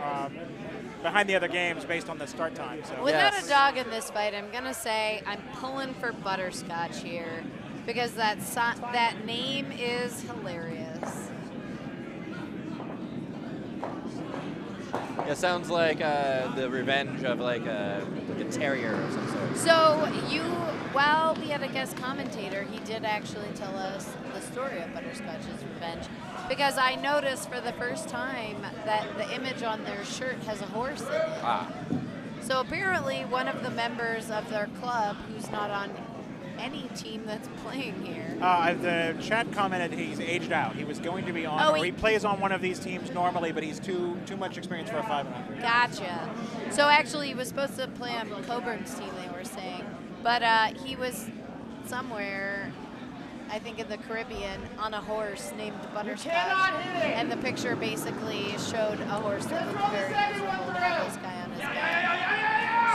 behind the other games based on the start time. So Without a dog in this fight, I'm going to say I'm pulling for Butterscotch here because that name is hilarious. It sounds like the revenge of like a terrier of some sort. So while we had a guest commentator, he did actually tell us the story of Butterscotch's revenge because I noticed for the first time that the image on their shirt has a horse in it. Ah. So apparently one of the members of their club who's not on any team that's playing here. The chat commented he's aged out. He was going to be on, or he plays on one of these teams normally, but he's too much experience for a 5-1. Gotcha. So actually he was supposed to play on Coburn's team, they were saying. But he was somewhere, I think in the Caribbean, on a horse named Butterscotch. And the picture basically showed a horse that looked very miserable to have this guy on his back.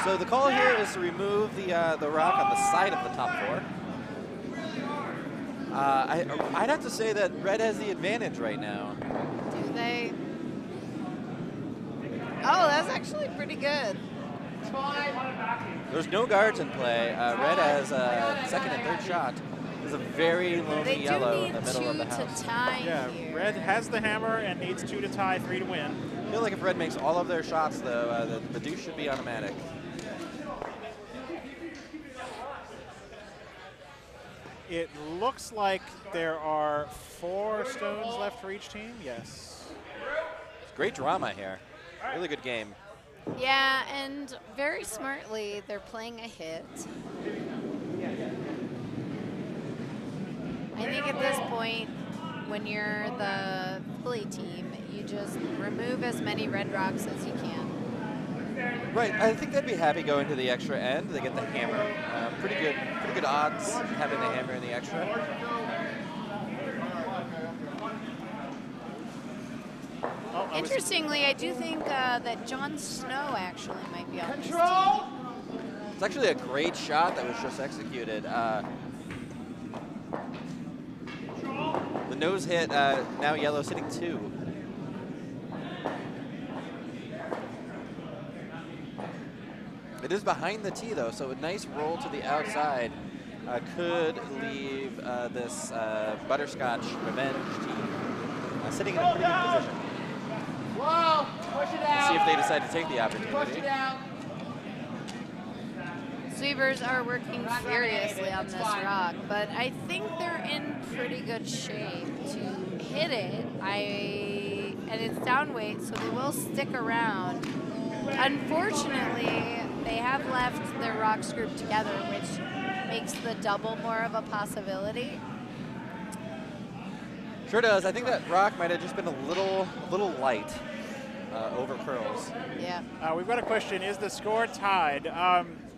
So the call here is to remove the rock on the side of the top 4. I'd have to say that red has the advantage right now. Do they? Oh, that's actually pretty good. There's no guards in play. Red has 2nd and 3rd shot. There's a very lonely yellow in the middle of the house. They do need 2 to tie here. Red has the hammer and needs 2 to tie, 3 to win. I feel like if red makes all of their shots, though, the deuce should be automatic. It looks like there are 4 stones left for each team. Yes. It's great drama here. Really good game. Yeah, and very smartly, they're playing a hit. I think at this point, when you're the Philly team, you just remove as many red rocks as you can. Right, I think they'd be happy going to the extra end. They get the hammer. Pretty good odds having the hammer in the extra. Interestingly, I do think that Jon Snow actually might be on this team. It's actually a great shot that was just executed. The nose hit, now yellow's hitting 2. It is behind the tee, though, so a nice roll to the outside. could leave this Butterscotch Revenge team sitting in a pretty good position. Whoa! Push it out. See if they decide to take the Push opportunity. it out. Sweepers are working furiously on this rock, but I think they're in pretty good shape to hit it. And it's down weight, so they will stick around. Unfortunately, they have left their rocks grouped together, which makes the double more of a possibility. Sure does. I think that rock might have just been a little light over curls. Yeah. We've got a question. Is the score tied?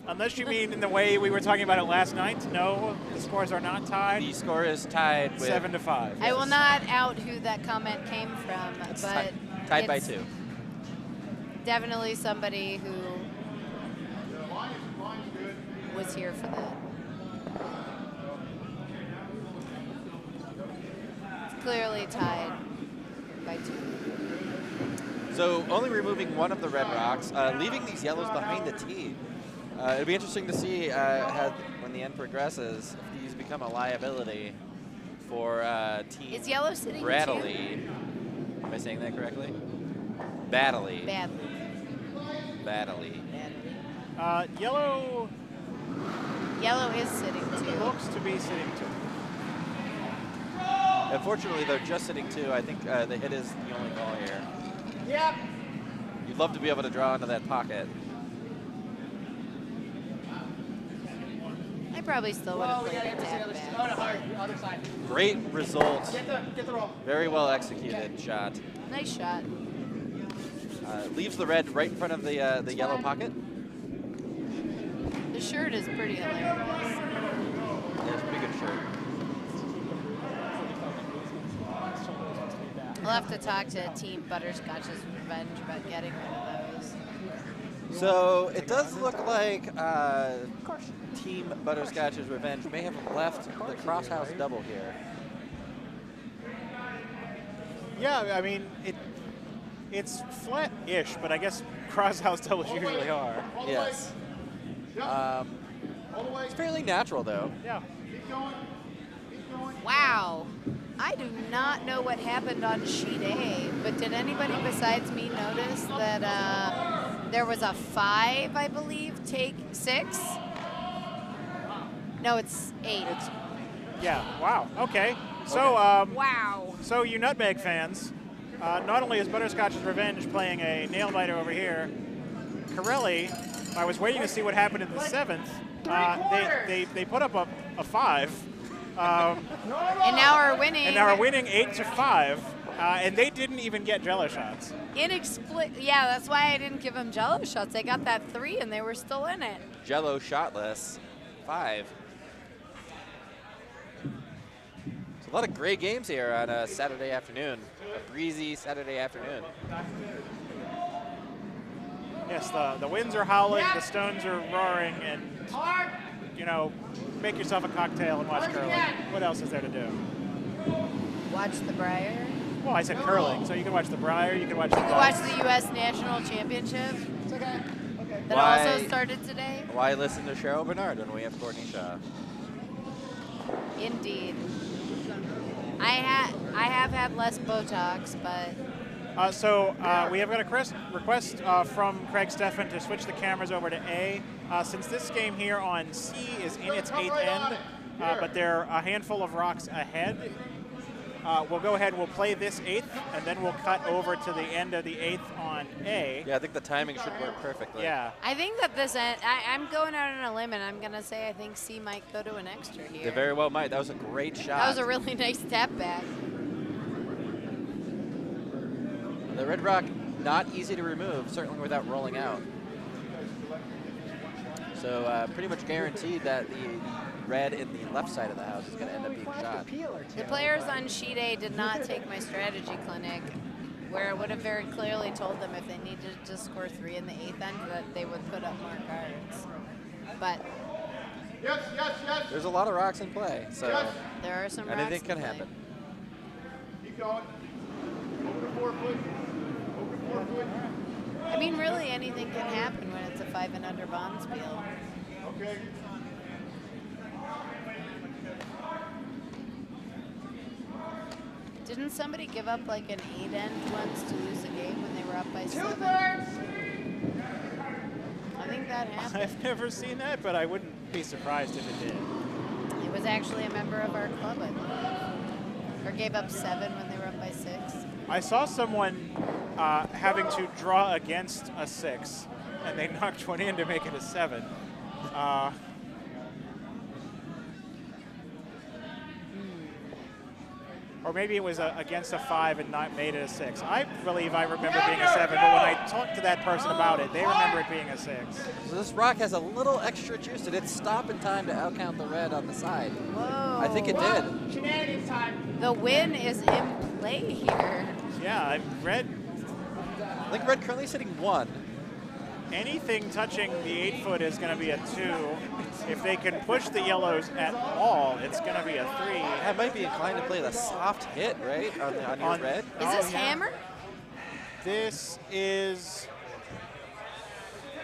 Unless you mean in the way we were talking about it last night. No, the scores are not tied. The score is tied with 7-5. I will not out who that comment came from, It's but tied by it's 2. definitely somebody who was here for that. It's clearly tied by 2. So only removing one of the red rocks, leaving these yellows behind the tee. It'll be interesting to see when the end progresses if these become a liability for team Is yellow sitting Bradley. Am I saying that correctly? Badly. Badly. Badly. Yellow Yellow is sitting 2. looks to be sitting 2. Unfortunately, they're just sitting 2. I think the hit is the only call here. Yep. You'd love to be able to draw into that pocket. I probably still would have Whoa, we played gotta it get tap to the back. other side. Oh, no, other side. Great result. Get the roll. Very well executed shot. Nice shot. Leaves the red right in front of the yellow pocket. The shirt is pretty hilarious. Yeah, it's a pretty good shirt. We'll have to talk to Team Butterscotch's Revenge about getting rid of those. So it does look like Team Butterscotch's Revenge may have left the crosshouse double here. Yeah, I mean, it's flat-ish, but I guess crosshouse doubles usually are. Yes. It's fairly natural, though. Yeah. Wow. I do not know what happened on sheet A, but did anybody besides me notice that there was a 5, I believe, take 6? No, it's 8. Yeah, wow, okay. So, Wow. so you Nutmeg fans, not only is Butterscotch's Revenge playing a nail-biter over here, Corelli, I was waiting to see what happened in the 7th. They put up a 5. And now are winning. And now are winning 8-5, and they didn't even get Jello shots. Yeah, that's why I didn't give them Jello shots. They got that 3, and they were still in it. Jello shotless, 5. It's a lot of great games here on a Saturday afternoon, a breezy Saturday afternoon. Yes, the winds are howling, the stones are roaring, and, you know, make yourself a cocktail and watch curling. What else is there to do? Watch the Briar. Well, I said curling, so you can watch the Briar, you can watch the You can watch the U.S. National Championship It's okay. Okay. that Why- also started today. Why listen to Cheryl Bernard when we have Courtney Shaw? Indeed. I have had less Botox, but we have got a request from Craig Steffen to switch the cameras over to A. Since this game here on C is in its 8th end, but there are a handful of rocks ahead, we'll go ahead, we'll play this 8th, and then we'll cut over to the end of the 8th on A. Yeah, I think the timing should work perfectly. Yeah. I think that this end, I'm going out on a limb, and I'm going to say I think C might go to an extra They here. very well might. That was a great shot. That was a really nice tap back. The red rock, not easy to remove, certainly without rolling out. So pretty much guaranteed that the red in the left side of the house is going to end up being shot. The players on sheet A did not take my strategy clinic, where it would have very clearly told them if they needed to score 3 in the 8th end that they would put up more cards. But There's a lot of rocks in play, so there are some anything rocks can in play. happen. Keep going. Over the 4 foot. Over 4 foot. I mean, really anything can happen when it's a 5 and under Bonspiel. Okay. Didn't somebody give up like an 8-end once to lose a game when they were up by 7? 2/3. I think that happened. I've never seen that, but I wouldn't be surprised if it did. It was actually a member of our club, I believe. Or gave up 7 when they were up by 6. I saw someone having to draw against a 6, and they knocked one in to make it a 7. Or maybe it was against a 5 and not made it a 6. I believe I remember being a 7, but when I talked to that person about it, they remember it being a 6. So this rock has a little extra juice. Did it stop in time to outcount the red on the side? Whoa. I think it did. Shenanigans time. The win is in play here. Yeah, red, I think red currently sitting 1. anything touching the 8-foot is going to be a 2. If they can push the yellows at all, it's going to be a 3. I might be inclined to play the soft hit, right, on your red. Is this yeah. hammer? This is,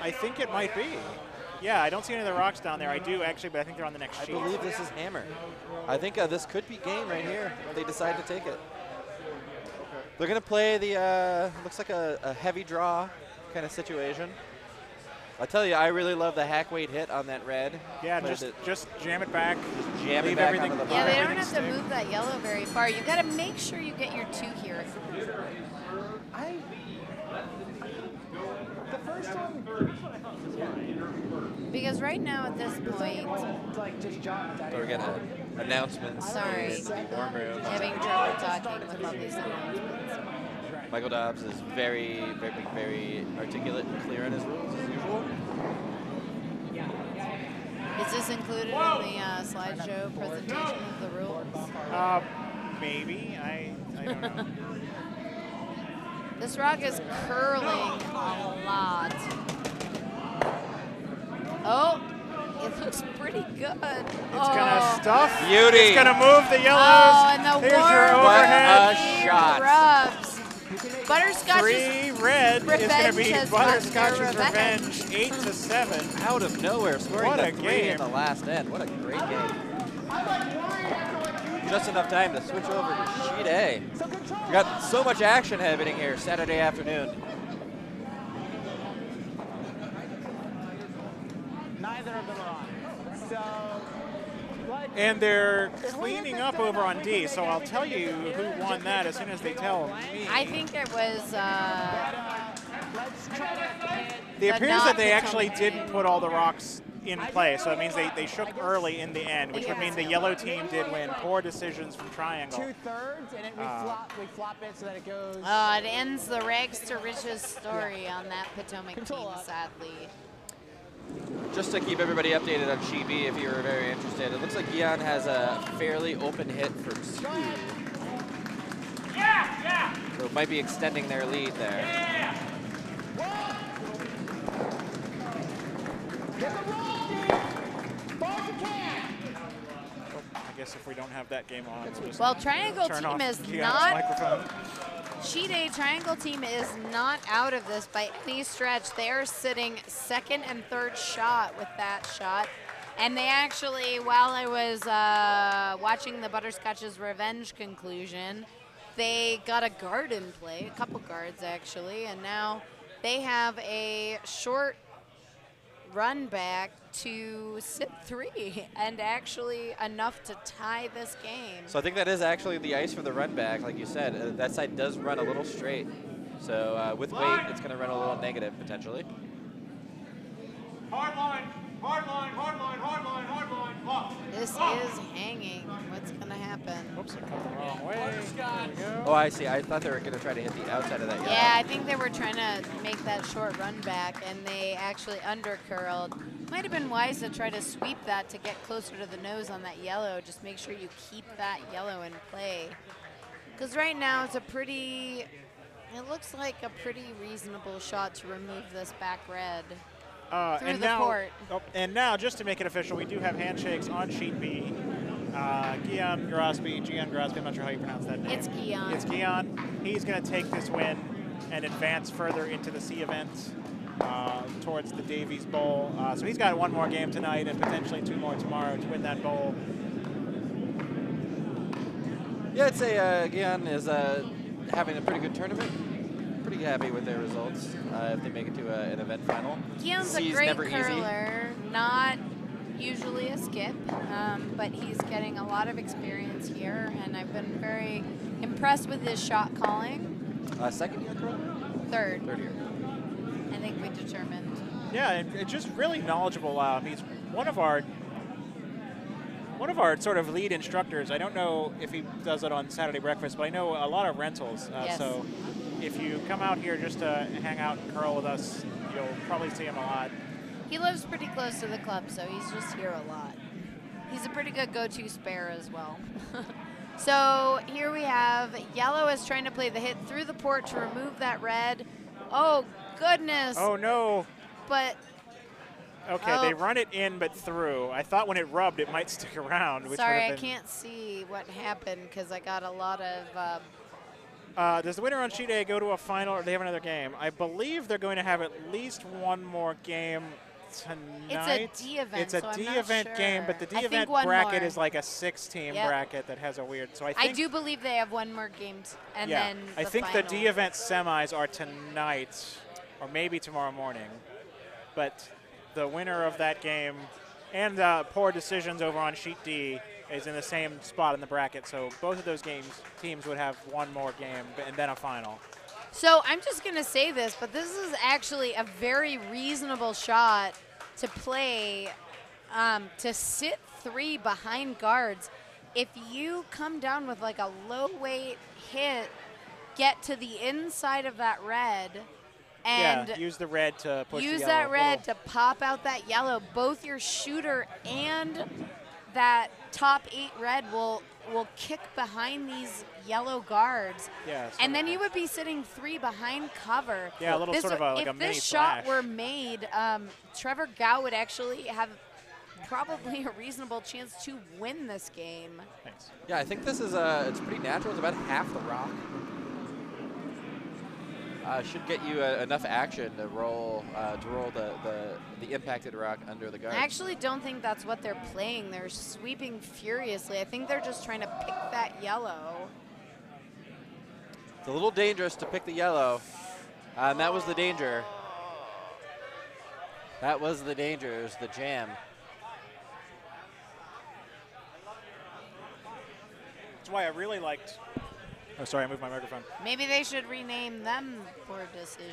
I think it might be. Yeah, I don't see any of the rocks down there. I do actually, but I think they're on the next I sheet. believe this is hammer. I think this could be game right here if they decide to take it. They're going to play the, looks like a heavy draw kind of situation. I tell you, I really love the hack weight hit on that red. Yeah, Play just jam it back. Just jam it leave back everything. onto the Yeah, they bar. don't have to Stick. move that yellow very far. You got to make sure you get your 2 here. The first one. Because right now at this point, Like just jump. So we're getting announcements Sorry. in the warm room. having trouble talking with all these announcements. Michael Dobbs is very, very, very articulate and clear in his rules as usual. Is this included in the slideshow presentation of the rules? Maybe. I don't know. This rock is curling a lot. Oh, it looks pretty good. It's gonna stuff. Beauty. It's gonna move the yellows. Oh, and the Here's your warm overhead. a shot. rubs. Butterscotch's 3 red is gonna revenge be has gotten their Butterscotch's revenge. revenge. 8 to 7. Out of nowhere, scoring What the a 3 game. in the last end. What a great game. Just enough time to switch over to sheet A. We got so much action happening here Saturday afternoon. Neither of them are on. So. And they're cleaning up over on D, so I'll tell you who won that as soon as they tell me. I think it was. It appears that they not actually Potomac didn't game. put all the rocks in play, so it means they shook early in the end, which would mean the yellow team did win. Poor decisions from Triangle. 2/3, and then we flop it so that it goes. It ends the rags to riches story on that Potomac Control team, up. sadly. Just to keep everybody updated on sheet B if you were very interested, it looks like Gian has a fairly open hit from Stu. Yeah. So it might be extending their lead there. Yeah. Get the roll, Steve! Ball you can! I guess if we don't have that game on, we'll just Well, Triangle turn team off is Gian's not. microphone. Sheet A Triangle team is not out of this by any stretch. They are sitting 2nd and 3rd shot with that shot. And they actually, while I was watching the Butterscotch's revenge conclusion, they got a guard in play, a couple guards actually, and now they have a short run back to sit 3 and actually enough to tie this game. So I think that is actually the ice for the run back, like you said. That side does run a little straight. So with weight, it's going to run a little negative potentially. Hard line. Off. This is hanging. What's going to happen? Whoops, I cut the wrong way. There we go. Oh, I see. I thought they were going to try to hit the outside of that yellow. Yeah, I think they were trying to make that short run back, and they actually undercurled. Might have been wise to try to sweep that to get closer to the nose on that yellow. Just make sure you keep that yellow in play. Because right now it's it looks like a pretty reasonable shot to remove this back red. Through and the now, court. and now, just to make it official, we do have handshakes on sheet B. Gian Grosby, I'm not sure how you pronounce that name. It's Gian. It's Gian. He's going to take this win and advance further into the C event towards the Davies Bowl. So he's got 1 more game tonight and potentially 2 more tomorrow to win that bowl. Yeah, I'd say Gian is having a pretty good tournament. Pretty happy with their results if they make it to an event final. Gion's a C's great never easy. curler, not usually a skip, but he's getting a lot of experience here, and I've been very impressed with his shot calling. Second year curler? Third. Third year. I think we determined. Yeah, and just really knowledgeable. He's one of our sort of lead instructors. I don't know if he does it on Saturday breakfast, but I know a lot of rentals. Yes. So if you come out here just to hang out and curl with us, you'll probably see him a lot. He lives pretty close to the club, so he's just here a lot. He's a pretty good go-to spare as well. So here we have yellow is trying to play the hit through the port to remove that red. Oh, goodness. Oh, no. But Okay, they run it in but through. I thought when it rubbed, it might stick around. Which sorry, would I have been can't see what happened because I got a lot of. does the winner on sheet A go to a final, or do they have another game? I believe they're going to have at least one more game tonight. It's a D event. It's a so D I'm not event sure. game, but the D I think event one bracket more. is like a 6-team Yep. bracket that has a weird. So I I think do believe they have one more game, and yeah, then I the think final. the D event semis are tonight, or maybe tomorrow morning. But the winner of that game and poor decisions over on sheet D is in the same spot in the bracket. So both of those teams would have one more game and then a final. So I'm just going to say this, but this is actually a very reasonable shot to play, to sit 3 behind guards. If you come down with like a low weight hit, get to the inside of that red, and yeah, use the red to push use the that yellow red to pop out that yellow. Both your shooter and that top 8 red will kick behind these yellow guards. Yeah, And then you would be sitting 3 behind cover. Yeah, a little This sort of like a if mini this shot flash. were made, Trevor Gow would actually have probably a reasonable chance to win this game. Thanks. Yeah, I think this is it's pretty natural. It's about half the rock. Should get you enough action to roll the impacted rock under the guard. I actually don't think that's what they're playing. They're sweeping furiously. I think they're just trying to pick that yellow. It's a little dangerous to pick the yellow, and that was the danger. That was the danger. It was the jam. That's why I really liked. Oh, sorry, I moved my microphone. Maybe they should rename them poor decisions.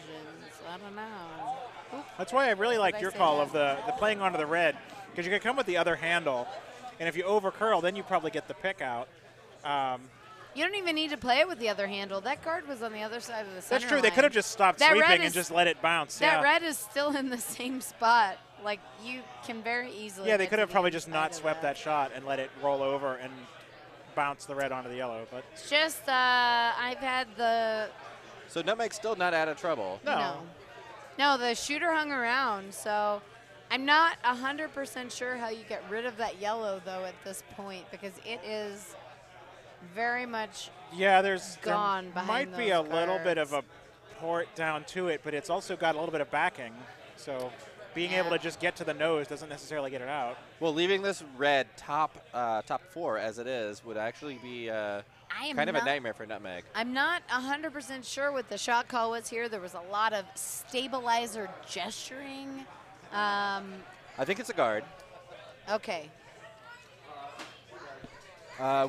I don't know. Oop. That's why I really liked I your say call that? of the playing onto the red, because you could come with the other handle, and if you over curl, then you probably get the pick out. You don't even need to play it with the other handle. That guard was on the other side of the center That's true. They line. could have just stopped That red sweeping and is- just let it bounce. That yeah. red is still in the same spot. Like, you can very easily. Yeah, they get could to have the probably just inside not of swept that shot and let it roll over and bounce the red onto the yellow. But It's just, I've had the. So Nutmeg's still not out of trouble. No, the shooter hung around, so I'm not 100% sure how you get rid of that yellow, though, at this point, because it is very much yeah, there gone behind might be a those little bit of guards. a port down to it, but it's also got a little bit of backing. So being Yeah. able to just get to the nose doesn't necessarily get it out. Well, leaving this red top 4 as it is would actually be I am kind of a not- nightmare for Nutmeg. I'm not 100% sure what the shot call was here. There was a lot of stabilizer gesturing. I think it's a guard, Okay.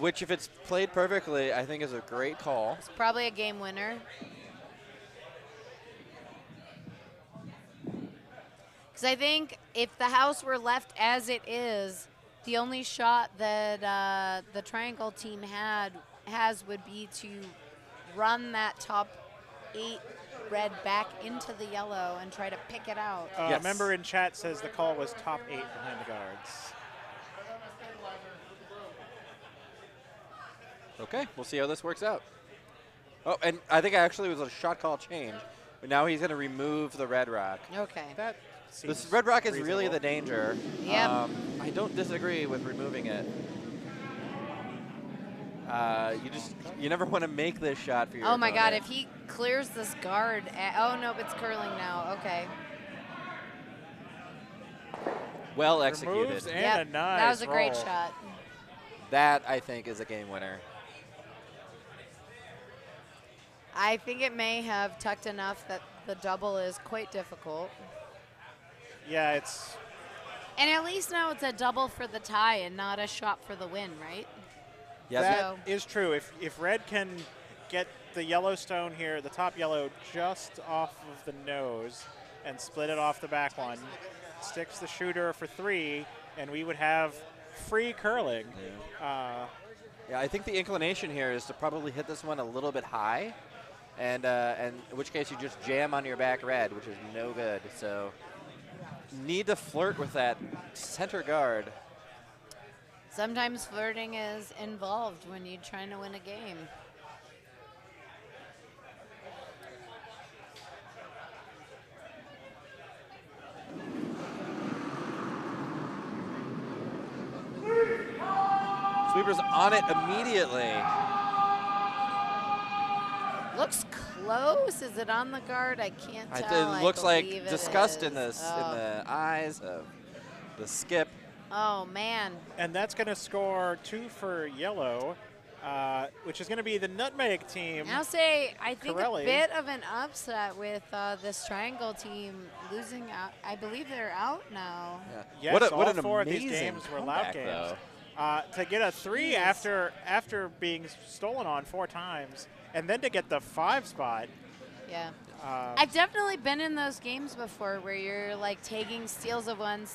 which if it's played perfectly, I think is a great call. It's probably a game winner. Because I think if the house were left as it is, the only shot that the triangle team has would be to run that top 8 red back into the yellow and try to pick it out. Yes. A member in chat says the call was top 8 behind the guards. Okay, we'll see how this works out. Oh, and I think actually it was a shot call change, but now he's going to remove the red rock. Okay. That This seems red rock is really reasonable. the danger. Yep. I don't disagree with removing it. You never want to make this shot for your Oh my God! opponent. If he clears this guard, oh no, it's curling now. Okay. Well executed. Removes and Yep, a nice that was a great roll. shot. That, I think, is a game winner. I think it may have tucked enough that the double is quite difficult. Yeah, it's And at least now it's a double for the tie and not a shot for the win, right? Yeah, that So- is true. If red can get the Yellowstone here, the top yellow just off of the nose and split it off the back one, sticks the shooter for 3, and we would have free curling. Yeah, I think the inclination here is to probably hit this one a little bit high, and in which case you just jam on your back red, which is no good. So need to flirt with that center guard. Sometimes flirting is involved when you're trying to win a game. Sweeper's on it immediately. Looks close. Is it on the guard? I can't tell. It looks I like believe it disgust in is. in the eyes of the skip. Oh, man. And that's going to score 2 for yellow, which is going to be the nutmeg team. I'll say I think Corelli. a bit of an upset with this triangle team losing out. I believe they're out now. Yes, what all an 4 of amazing these games were loud comeback, games. though. To get a 3 Jeez. after being stolen on 4 times, and then to get the 5 spot. Yeah. I've definitely been in those games before where you're like taking steals of one,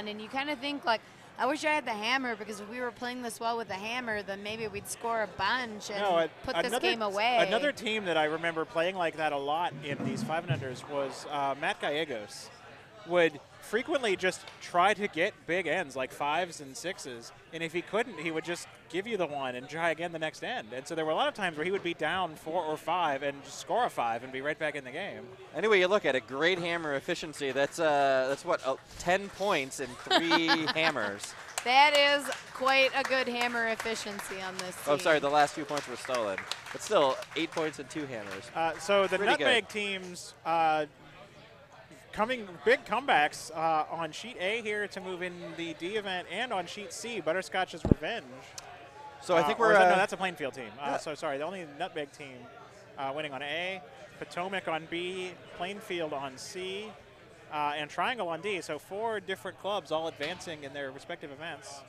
and you kind of think like, I wish I had the hammer because if we were playing this well with the hammer, then maybe we'd score a bunch and put this game away. Another team that I remember playing like that a lot in these 5 and unders was Matt Gallegos. Would frequently just try to get big ends like 5s and 6s, and if he couldn't, he would just give you the 1 and try again the next end. And so there were a lot of times where he would be down 4 or 5 and just score a 5 and be right back in the game. Anyway, you look at it, great hammer efficiency. That's what 10 points and 3 hammers. That is quite a good hammer efficiency on this team. Oh, sorry, the last 2 points were stolen, but still 8 points and 2 hammers. So the Pretty nutmeg good. teams coming big comebacks on sheet A here to move in the D event, and on sheet C, Butterscotch's Revenge. So I think or we're is that- no, that's a Plainfield team. yeah. So sorry, the only nutmeg team winning on A, Potomac on B, Plainfield on C, and Triangle on D. So 4 different clubs all advancing in their respective events.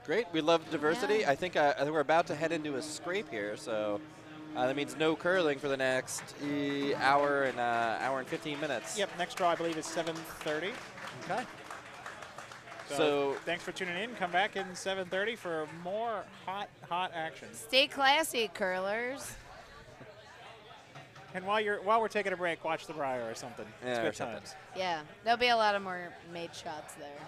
great. We love diversity. Yeah. I think we're about to head into a scrape here, so that means no curling for the next hour and 15 minutes. Yep, next draw I believe is 7:30. Okay. So So thanks for tuning in. Come back in 7:30 for more hot action. Stay classy, curlers. And while we're taking a break, watch the Briar or something. It's Yeah, good or something. times. Yeah, there'll be a lot of more made shots there.